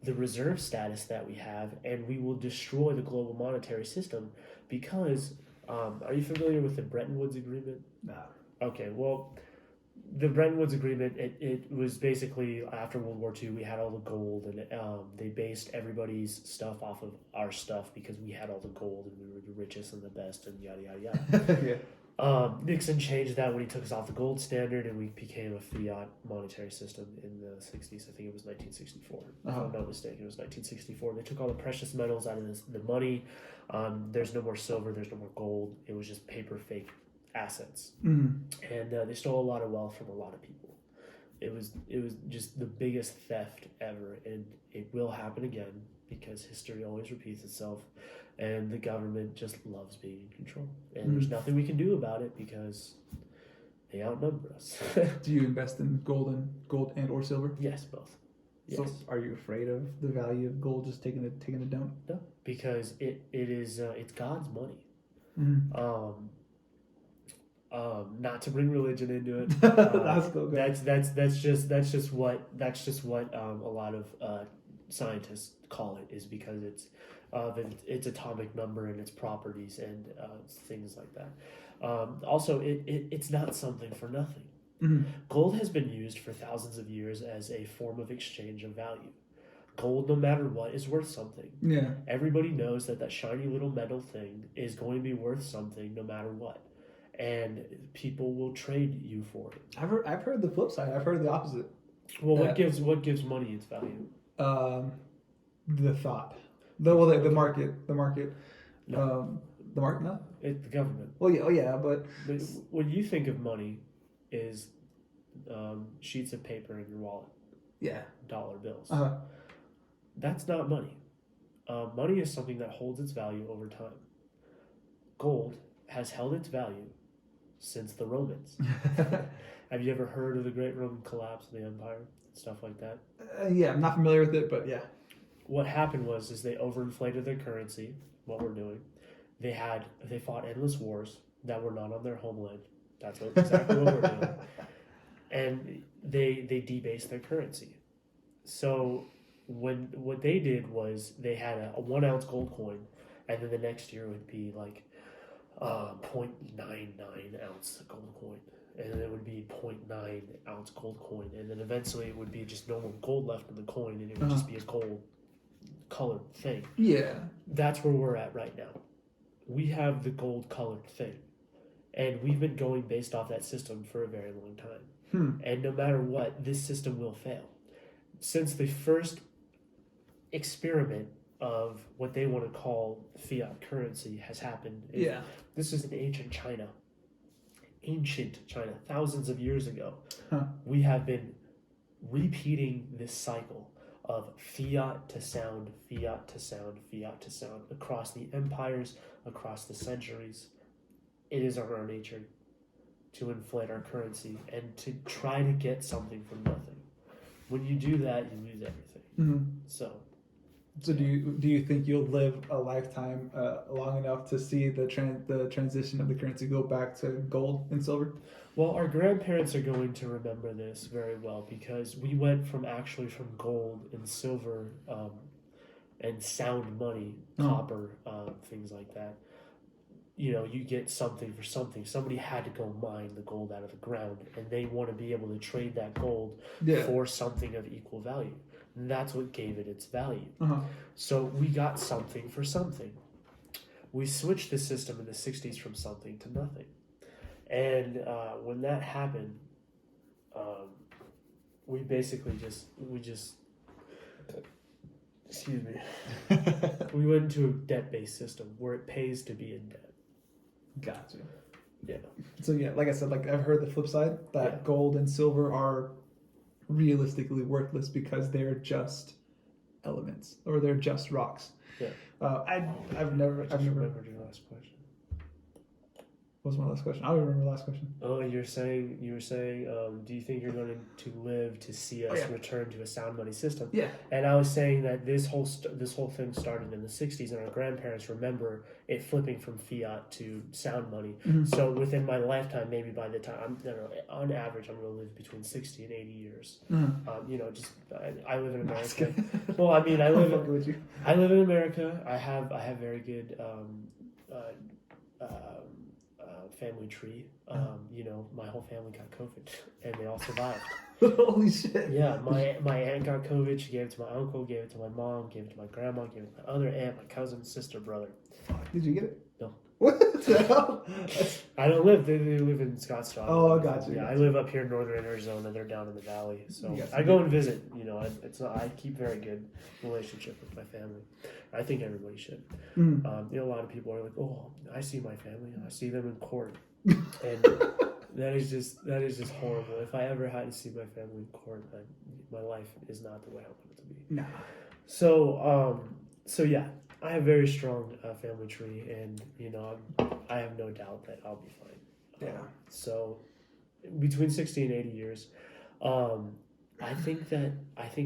Speaker 2: the reserve status that we have and we will destroy the global monetary system because, are you familiar with the Bretton Woods Agreement?
Speaker 1: No.
Speaker 2: Okay, well... The Bretton Woods Agreement, it was basically after World War II, we had all the gold, and they based everybody's stuff off of our stuff because we had all the gold and we were the richest and the best and yada, yada, yada. Nixon changed that when he took us off the gold standard, and we became a fiat monetary system in the 60s. I think it was 1964. If I'm not mistaken, it was 1964. They took all the precious metals out of the money. There's no more silver. There's no more gold. It was just paper fake assets. And they stole a lot of wealth from a lot of people. It was just the biggest theft ever, and it will happen again because history always repeats itself. And the government just loves being in control. And there's nothing we can do about it because they outnumber us.
Speaker 1: Do you invest in gold and or silver?
Speaker 2: Yes, both. Yes.
Speaker 1: So are you afraid of the value of gold just taking a dump?
Speaker 2: No, because it's God's money. Not to bring religion into it.
Speaker 1: That's cool.
Speaker 2: That's just what a lot of scientists call it, is because it's its atomic number and its properties and things like that. Also, it's not something for nothing. Gold has been used for thousands of years as a form of exchange of value. Gold, no matter what, is worth something.
Speaker 1: Yeah.
Speaker 2: Everybody knows that shiny little metal thing is going to be worth something no matter what. And people will trade you for it.
Speaker 1: I've heard the flip side. I've heard the opposite.
Speaker 2: Well, what gives money its value?
Speaker 1: The thought. The market.
Speaker 2: No.
Speaker 1: The market. No.
Speaker 2: It's the government.
Speaker 1: Well, yeah. Oh, yeah. But
Speaker 2: when you think of money, is sheets of paper in your wallet.
Speaker 1: Yeah.
Speaker 2: Dollar bills. That's not money. Money is something that holds its value over time. Gold has held its value since the Romans. Have you ever heard of the Great Roman Collapse of the Empire? Stuff like that?
Speaker 1: Yeah, I'm not familiar with it, but yeah.
Speaker 2: What happened was they overinflated their currency, what we're doing. They fought endless wars that were not on their homeland. That's exactly what we're doing. And they debased their currency. So what they did was they had a 1 ounce gold coin, and then the next year would be like 0.99 ounce gold coin, and then it would be 0.9 ounce gold coin, and then eventually it would be just no more gold left in the coin, and it would just be a gold colored thing.
Speaker 1: Yeah.
Speaker 2: That's where we're at right now. We have the gold colored thing, and we've been going based off that system for a very long time. And no matter what, this system will fail. Since the first experiment of what they want to call fiat currency has happened. This is in ancient China, thousands of years ago. We have been repeating this cycle of fiat to sound, fiat to sound, fiat to sound across the empires, across the centuries. It is our nature to inflate our currency and to try to get something from nothing. When you do that, you lose everything. So
Speaker 1: do you think you'll live a lifetime long enough to see the transition of the currency go back to gold and silver?
Speaker 2: Well, our grandparents are going to remember this very well, because we went from gold and silver and sound money, copper, things like that. You know, you get something for something. Somebody had to go mine the gold out of the ground, and they want to be able to trade that gold for something of equal value. And that's what gave it its value. So we got something for something. We switched the system in the 60s from something to nothing. And when that happened, we basically excuse me, we went into a debt-based system where it pays to be in debt.
Speaker 1: Gotcha.
Speaker 2: Yeah.
Speaker 1: So yeah, like I said, I've heard the flip side that gold and silver are realistically worthless because they're just elements, or they're just rocks.
Speaker 2: Yeah.
Speaker 1: I've never
Speaker 2: remembered your last question.
Speaker 1: What was my last question? I don't remember the last question.
Speaker 2: Oh, you were saying, do you think you're going to live to see us return to a sound money system?
Speaker 1: Yeah.
Speaker 2: And I was saying that this whole thing started in the 60s, and our grandparents remember it flipping from fiat to sound money. So within my lifetime, maybe by the time, on average, I'm going to live between 60 and 80 years. I live in America. Well, I mean, I live in America. I have very good family tree. My whole family got COVID, and they all survived.
Speaker 1: Holy shit!
Speaker 2: Yeah, my aunt got COVID. She gave it to my uncle, gave it to my mom, gave it to my grandma, gave it to my other aunt, my cousin, sister, brother.
Speaker 1: Fuck, did you get it?
Speaker 2: No.
Speaker 1: What? the hell?
Speaker 2: I don't live. They live in Scottsdale.
Speaker 1: Oh, I got you.
Speaker 2: Yeah, I live up here in northern Arizona. They're down in the valley, so
Speaker 1: You got
Speaker 2: I go and visit. You know, it's not. I keep very good relationship with my family. I think everybody should.
Speaker 1: Mm.
Speaker 2: You know, a lot of people are like, "Oh, I see my family. I see them in court," and that is just horrible. If I ever had to see my family in court, my life is not the way I want it to be.
Speaker 1: Nah.
Speaker 2: So yeah, I have a very strong family tree, and you know, I have no doubt that I'll be fine.
Speaker 1: Yeah.
Speaker 2: So between 60 and 80 years, I think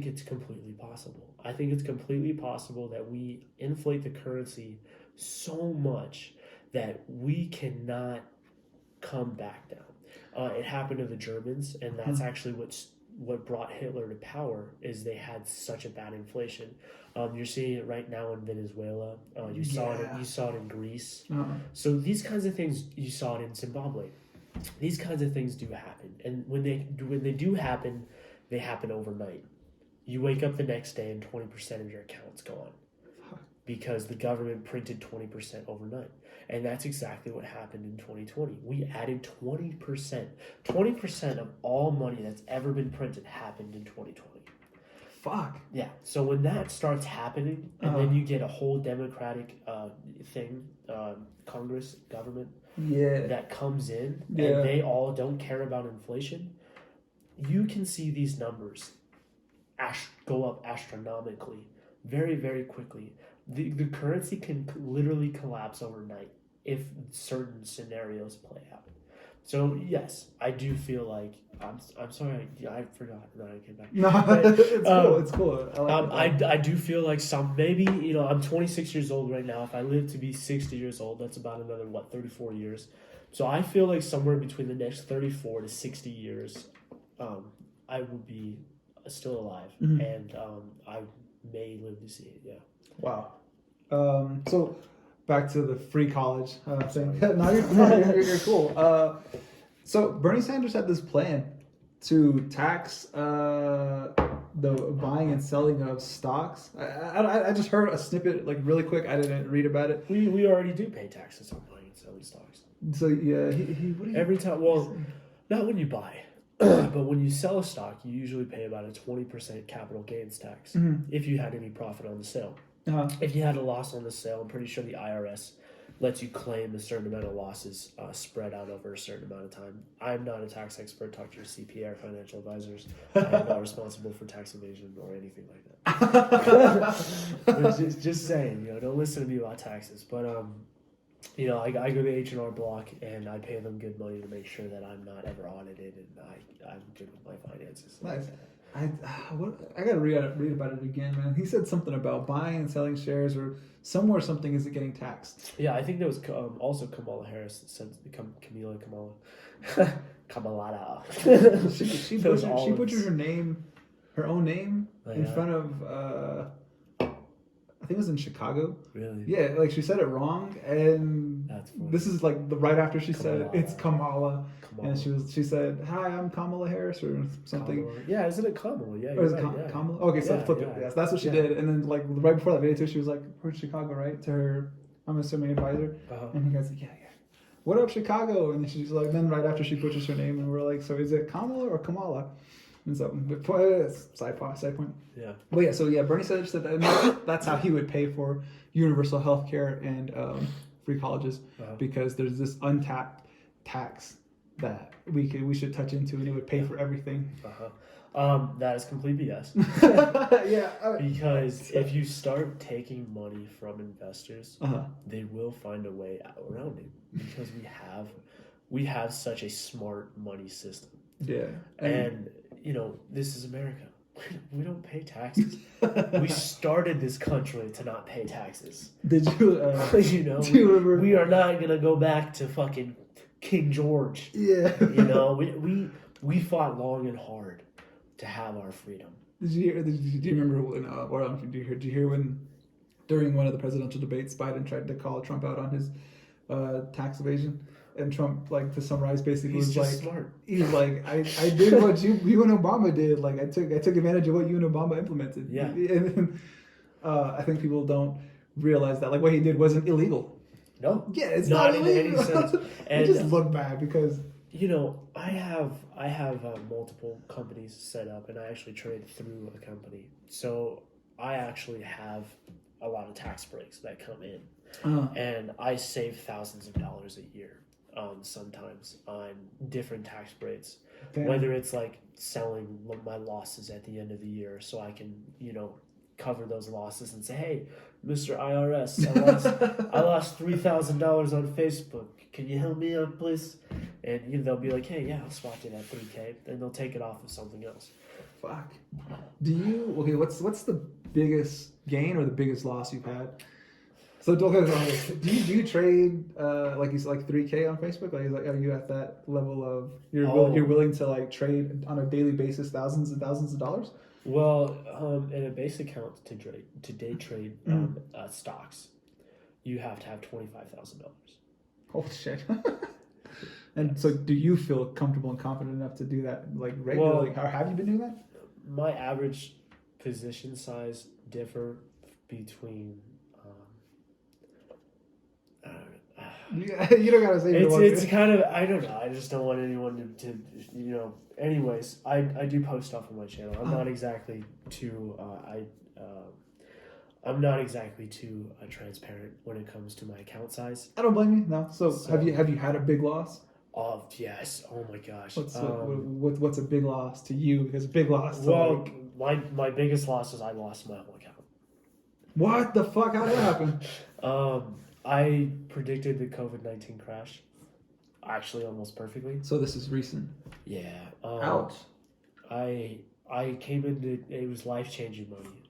Speaker 2: it's completely possible. I think it's completely possible that we inflate the currency so much that we cannot come back down. It happened to the Germans, and that's actually what brought Hitler to power. Is they had such a bad inflation. You're seeing it right now in Venezuela. You saw it in Greece. So these kinds of things, you saw it in Zimbabwe. These kinds of things do happen, and when they do happen, they happen overnight. You wake up the next day and 20% of your account's gone because the government printed 20% overnight. And that's exactly what happened in 2020. We added 20%. 20% of all money that's ever been printed happened in 2020.
Speaker 1: Fuck.
Speaker 2: Yeah. So when that starts happening, and then you get a whole democratic thing, Congress, government, that comes in, and they all don't care about inflation, you can see these numbers go up astronomically very, very quickly. The currency can literally collapse overnight if certain scenarios play out. So yes, I do feel like I'm sorry, I forgot that I came back.
Speaker 1: No, it's cool.
Speaker 2: I do feel like maybe, you know, I'm 26 years old right now. If I live to be 60 years old, that's about another 34 years. So I feel like somewhere between the next 34 to 60 years, I will be still alive, and I may live to see it. Yeah.
Speaker 1: Wow. So back to the free college thing. No, you're cool. So Bernie Sanders had this plan to tax the buying and selling of stocks. I just heard a snippet, like really quick. I didn't read about it.
Speaker 2: We already do pay taxes on buying and selling stocks.
Speaker 1: So yeah,
Speaker 2: every time. Well, not when you buy, but when you sell a stock, you usually pay about a 20% capital gains tax if you had any profit on the sale. If you had a loss on the sale, I'm pretty sure the IRS lets you claim a certain amount of losses spread out over a certain amount of time. I'm not a tax expert. Talk to your CPA or financial advisors. I'm not responsible for tax evasion or anything like that. just saying, you know, don't listen to me about taxes. But you know, I go to H&R Block and I pay them good money to make sure that I'm not ever audited, and I'm good with my finances.
Speaker 1: Nice. I gotta read about it again, man. He said something about buying and selling shares, or something isn't getting taxed.
Speaker 2: Yeah, I think there was also Kamala Harris that said Kamala.
Speaker 1: she butchered her own name in front of I think it was in Chicago.
Speaker 2: Really?
Speaker 1: Yeah, like she said it wrong, and this is like right after she said it's Kamala. And she said, "Hi, I'm Kamala Harris," or something.
Speaker 2: Kamala. Yeah, isn't it Kamala? Yeah,
Speaker 1: or is it Kamala? Okay, so flip it. Yes, that's what she did. And then like right before that video too, she was like, "We're Chicago, right?" To her, I'm assuming advisor. And he goes like, "Yeah. What up, Chicago?" And then she's like, then right after she butchers her name, and we're like, "So is it Kamala or Kamala?" And so, side point.
Speaker 2: Yeah.
Speaker 1: But yeah, so yeah, Bernie Sanders said that that's how he would pay for universal health care and free colleges, because there's this untapped tax that we should touch into, and it would pay for everything.
Speaker 2: That is complete BS. Because if you start taking money from investors, they will find a way around it, because we have such a smart money system.
Speaker 1: Yeah.
Speaker 2: And you know, this is America. We don't pay taxes. We started this country to not pay taxes.
Speaker 1: Did you?
Speaker 2: You know, we are not gonna go back to fucking King George.
Speaker 1: Yeah.
Speaker 2: You know, we fought long and hard to have our freedom.
Speaker 1: Do you remember when? Did you hear when during one of the presidential debates, Biden tried to call Trump out on his tax evasion? And Trump, like, to summarize, basically
Speaker 2: He's
Speaker 1: was
Speaker 2: just
Speaker 1: like,
Speaker 2: smart.
Speaker 1: He's like, I did what you and Obama did. Like, I took advantage of what you and Obama implemented.
Speaker 2: Yeah.
Speaker 1: And I think people don't realize that, like, what he did wasn't illegal.
Speaker 2: No,
Speaker 1: Yeah, it's
Speaker 2: not
Speaker 1: not
Speaker 2: in any
Speaker 1: illegal.
Speaker 2: sense.
Speaker 1: It
Speaker 2: And
Speaker 1: just looked bad because
Speaker 2: I have multiple companies set up, and I actually trade through a company. So I actually have a lot of tax breaks that come in, and I save thousands of dollars a year. Sometimes on different tax breaks,
Speaker 1: damn.
Speaker 2: whether it's like selling my losses at the end of the year, so I can cover those losses and say, hey, Mr. IRS, I lost $3,000 on Facebook. Can you help me out, please? And they'll be like, hey, yeah, I'll swap you that $3K, and they'll take it off of something else.
Speaker 1: Fuck. What's the biggest gain or the biggest loss you've had? So do you trade like you said, like 3K on Facebook? Like are you at that level of you're willing to like trade on a daily basis thousands and thousands of dollars?
Speaker 2: Well, in a base account to day trade stocks, you have to have $25,000.
Speaker 1: Holy shit. And so do you feel comfortable and confident enough to do that like regularly?
Speaker 2: Well,
Speaker 1: Have you been doing that?
Speaker 2: My average position size differ between
Speaker 1: Yeah, you don't gotta say
Speaker 2: it's kind of, I don't know, I just don't want anyone to anyways, I do post stuff on my channel. I'm not exactly too transparent when it comes to my account size.
Speaker 1: I don't blame you. No. So have you had a big loss?
Speaker 2: Oh yes! Oh my gosh!
Speaker 1: What's a big loss to you? Because big loss.
Speaker 2: Well, my biggest loss is I lost my whole account.
Speaker 1: What the fuck? How did that happen?
Speaker 2: I predicted the COVID-19 crash, actually almost perfectly.
Speaker 1: So this is recent.
Speaker 2: Yeah.
Speaker 1: Ouch.
Speaker 2: I came into it was life-changing money.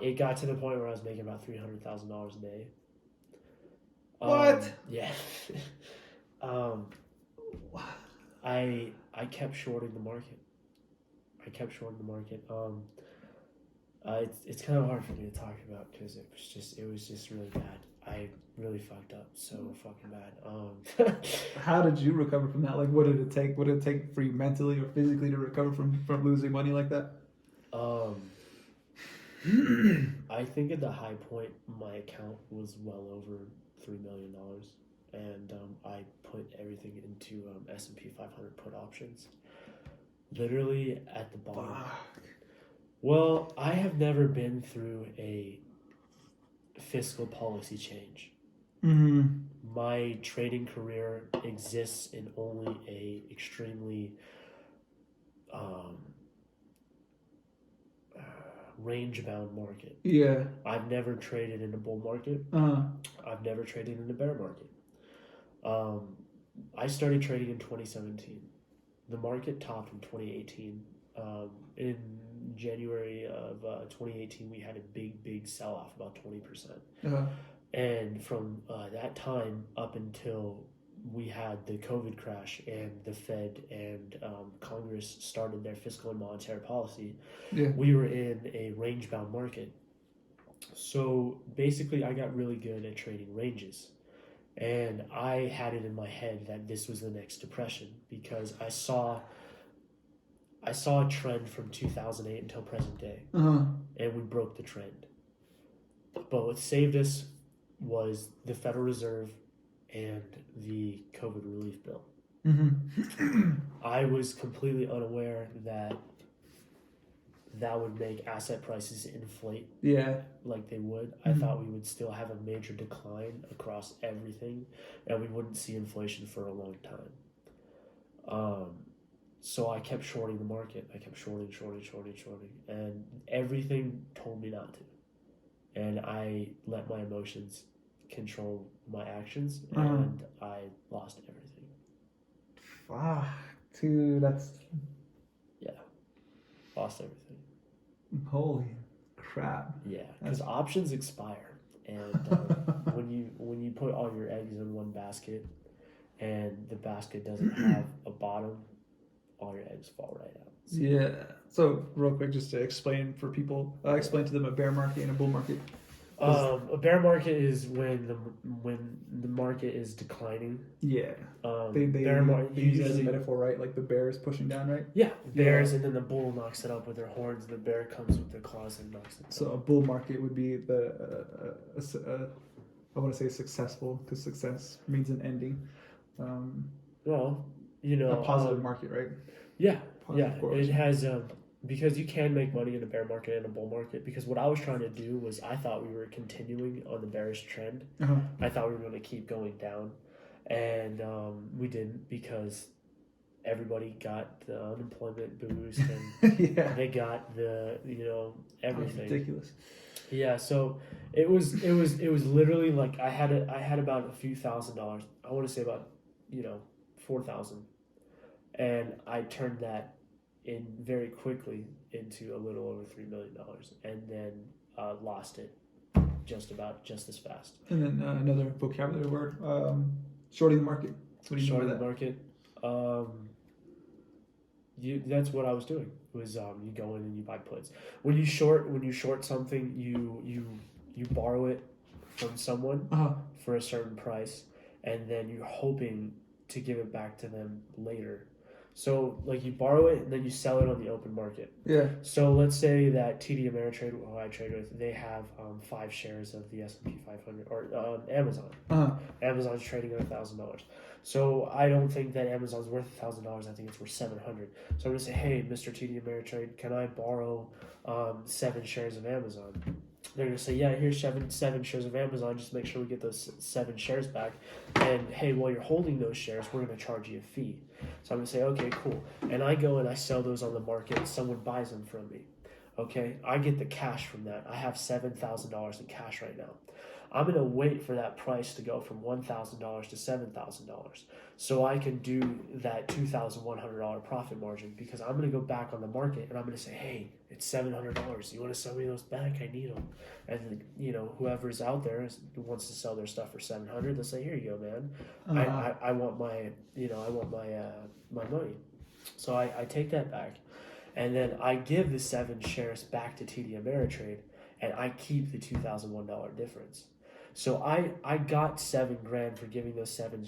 Speaker 2: It got to the point where I was making about $300,000 a day.
Speaker 1: What?
Speaker 2: Yeah. I kept shorting the market. It's kind of hard for me to talk about because it was just really bad. I really fucked up so fucking bad.
Speaker 1: How did you recover from that? Like, what did it take? What did it take for you mentally or physically to recover from losing money like that?
Speaker 2: I think at the high point, my account was well over $3 million, and I put everything into S&P 500 put options. Literally at the bottom.
Speaker 1: Fuck.
Speaker 2: Well, I have never been through a fiscal policy change.
Speaker 1: Mm-hmm.
Speaker 2: My trading career exists in only a extremely range-bound market.
Speaker 1: Yeah.
Speaker 2: I've never traded in a bull market. I've never traded in a bear market. I started trading in 2017. The market topped in 2018. In January of 2018, we had a big sell-off, about 20%. And from that time up until we had the COVID crash and the Fed and Congress started their fiscal and monetary policy, we were in a range-bound market. So basically, I got really good at trading ranges. And I had it in my head that this was the next depression because I saw a trend from 2008 until present day, and we broke the trend. But what saved us was the Federal Reserve and the COVID relief bill.
Speaker 1: Mm-hmm.
Speaker 2: I was completely unaware that would make asset prices inflate like they would. I thought we would still have a major decline across everything, and we wouldn't see inflation for a long time. So I kept shorting the market. I kept shorting, and everything told me not to. And I let my emotions control my actions, and I lost everything.
Speaker 1: Fuck, dude, that's...
Speaker 2: Yeah, lost everything.
Speaker 1: Holy crap.
Speaker 2: Yeah, because options expire, and when you put all your eggs in one basket, and the basket doesn't have a bottom, all your eggs fall right out. So.
Speaker 1: Yeah. So real quick, just to explain for people, explain to them a bear market and a bull market.
Speaker 2: A bear market is when the market is declining.
Speaker 1: Yeah. They use it as a metaphor, right? Like the bear is pushing down, right?
Speaker 2: Yeah, bears, and then the bull knocks it up with their horns, and the bear comes with their claws and knocks it down.
Speaker 1: So a bull market would be I want to say successful because success means an ending.
Speaker 2: Well,
Speaker 1: A positive market, right?
Speaker 2: Yeah,
Speaker 1: Positive course.
Speaker 2: it has because you can make money in a bear market and a bull market. Because what I was trying to do was I thought we were continuing on the bearish trend.
Speaker 1: Uh-huh.
Speaker 2: I thought we were going to keep going down, and we didn't because everybody got the unemployment boost and
Speaker 1: Yeah.
Speaker 2: they got the everything.
Speaker 1: Ridiculous.
Speaker 2: Yeah, so it was literally like I had about a few $1,000s. I want to say about 4,000, and I turned that in very quickly into a little over $3 million, and then lost it just as fast.
Speaker 1: And then another vocabulary word, shorting the market. What do you mean by
Speaker 2: Shorting the
Speaker 1: that?
Speaker 2: market. That's what I was doing. Was you go in and you buy puts. When you short something, you borrow it from someone
Speaker 1: Uh-huh.
Speaker 2: for a certain price, and then you're hoping to give it back to them later. So like you borrow it and then you sell it on the open market.
Speaker 1: Yeah.
Speaker 2: So let's say that TD Ameritrade, who I trade with, they have 5 shares of the S&P 500 or Amazon.
Speaker 1: Uh-huh.
Speaker 2: Amazon's trading at $1,000. So I don't think that Amazon's worth $1,000. I think it's worth $700. So I'm gonna say, hey, Mr. TD Ameritrade, can I borrow 7 shares of Amazon? They're gonna say, yeah, here's seven shares of Amazon. Just make sure we get those 7 shares back. And hey, while you're holding those shares, we're gonna charge you a fee. So I'm gonna say, okay, cool. And I go and I sell those on the market. And someone buys them from me. Okay, I get the cash from that. I have $7,000 in cash right now. I'm going to wait for that price to go from $1,000 to $7,000 so I can do that $2,100 profit margin, because I'm going to go back on the market and I'm going to say, hey, it's $700. You want to sell me those back? I need them. And whoever's out there who wants to sell their stuff for $700, they'll say, here you go, man.
Speaker 1: Uh-huh.
Speaker 2: I want my my money. So I take that back. And then I give the 7 shares back to TD Ameritrade, and I keep the $2,001 difference. So I got $7,000 for giving those 7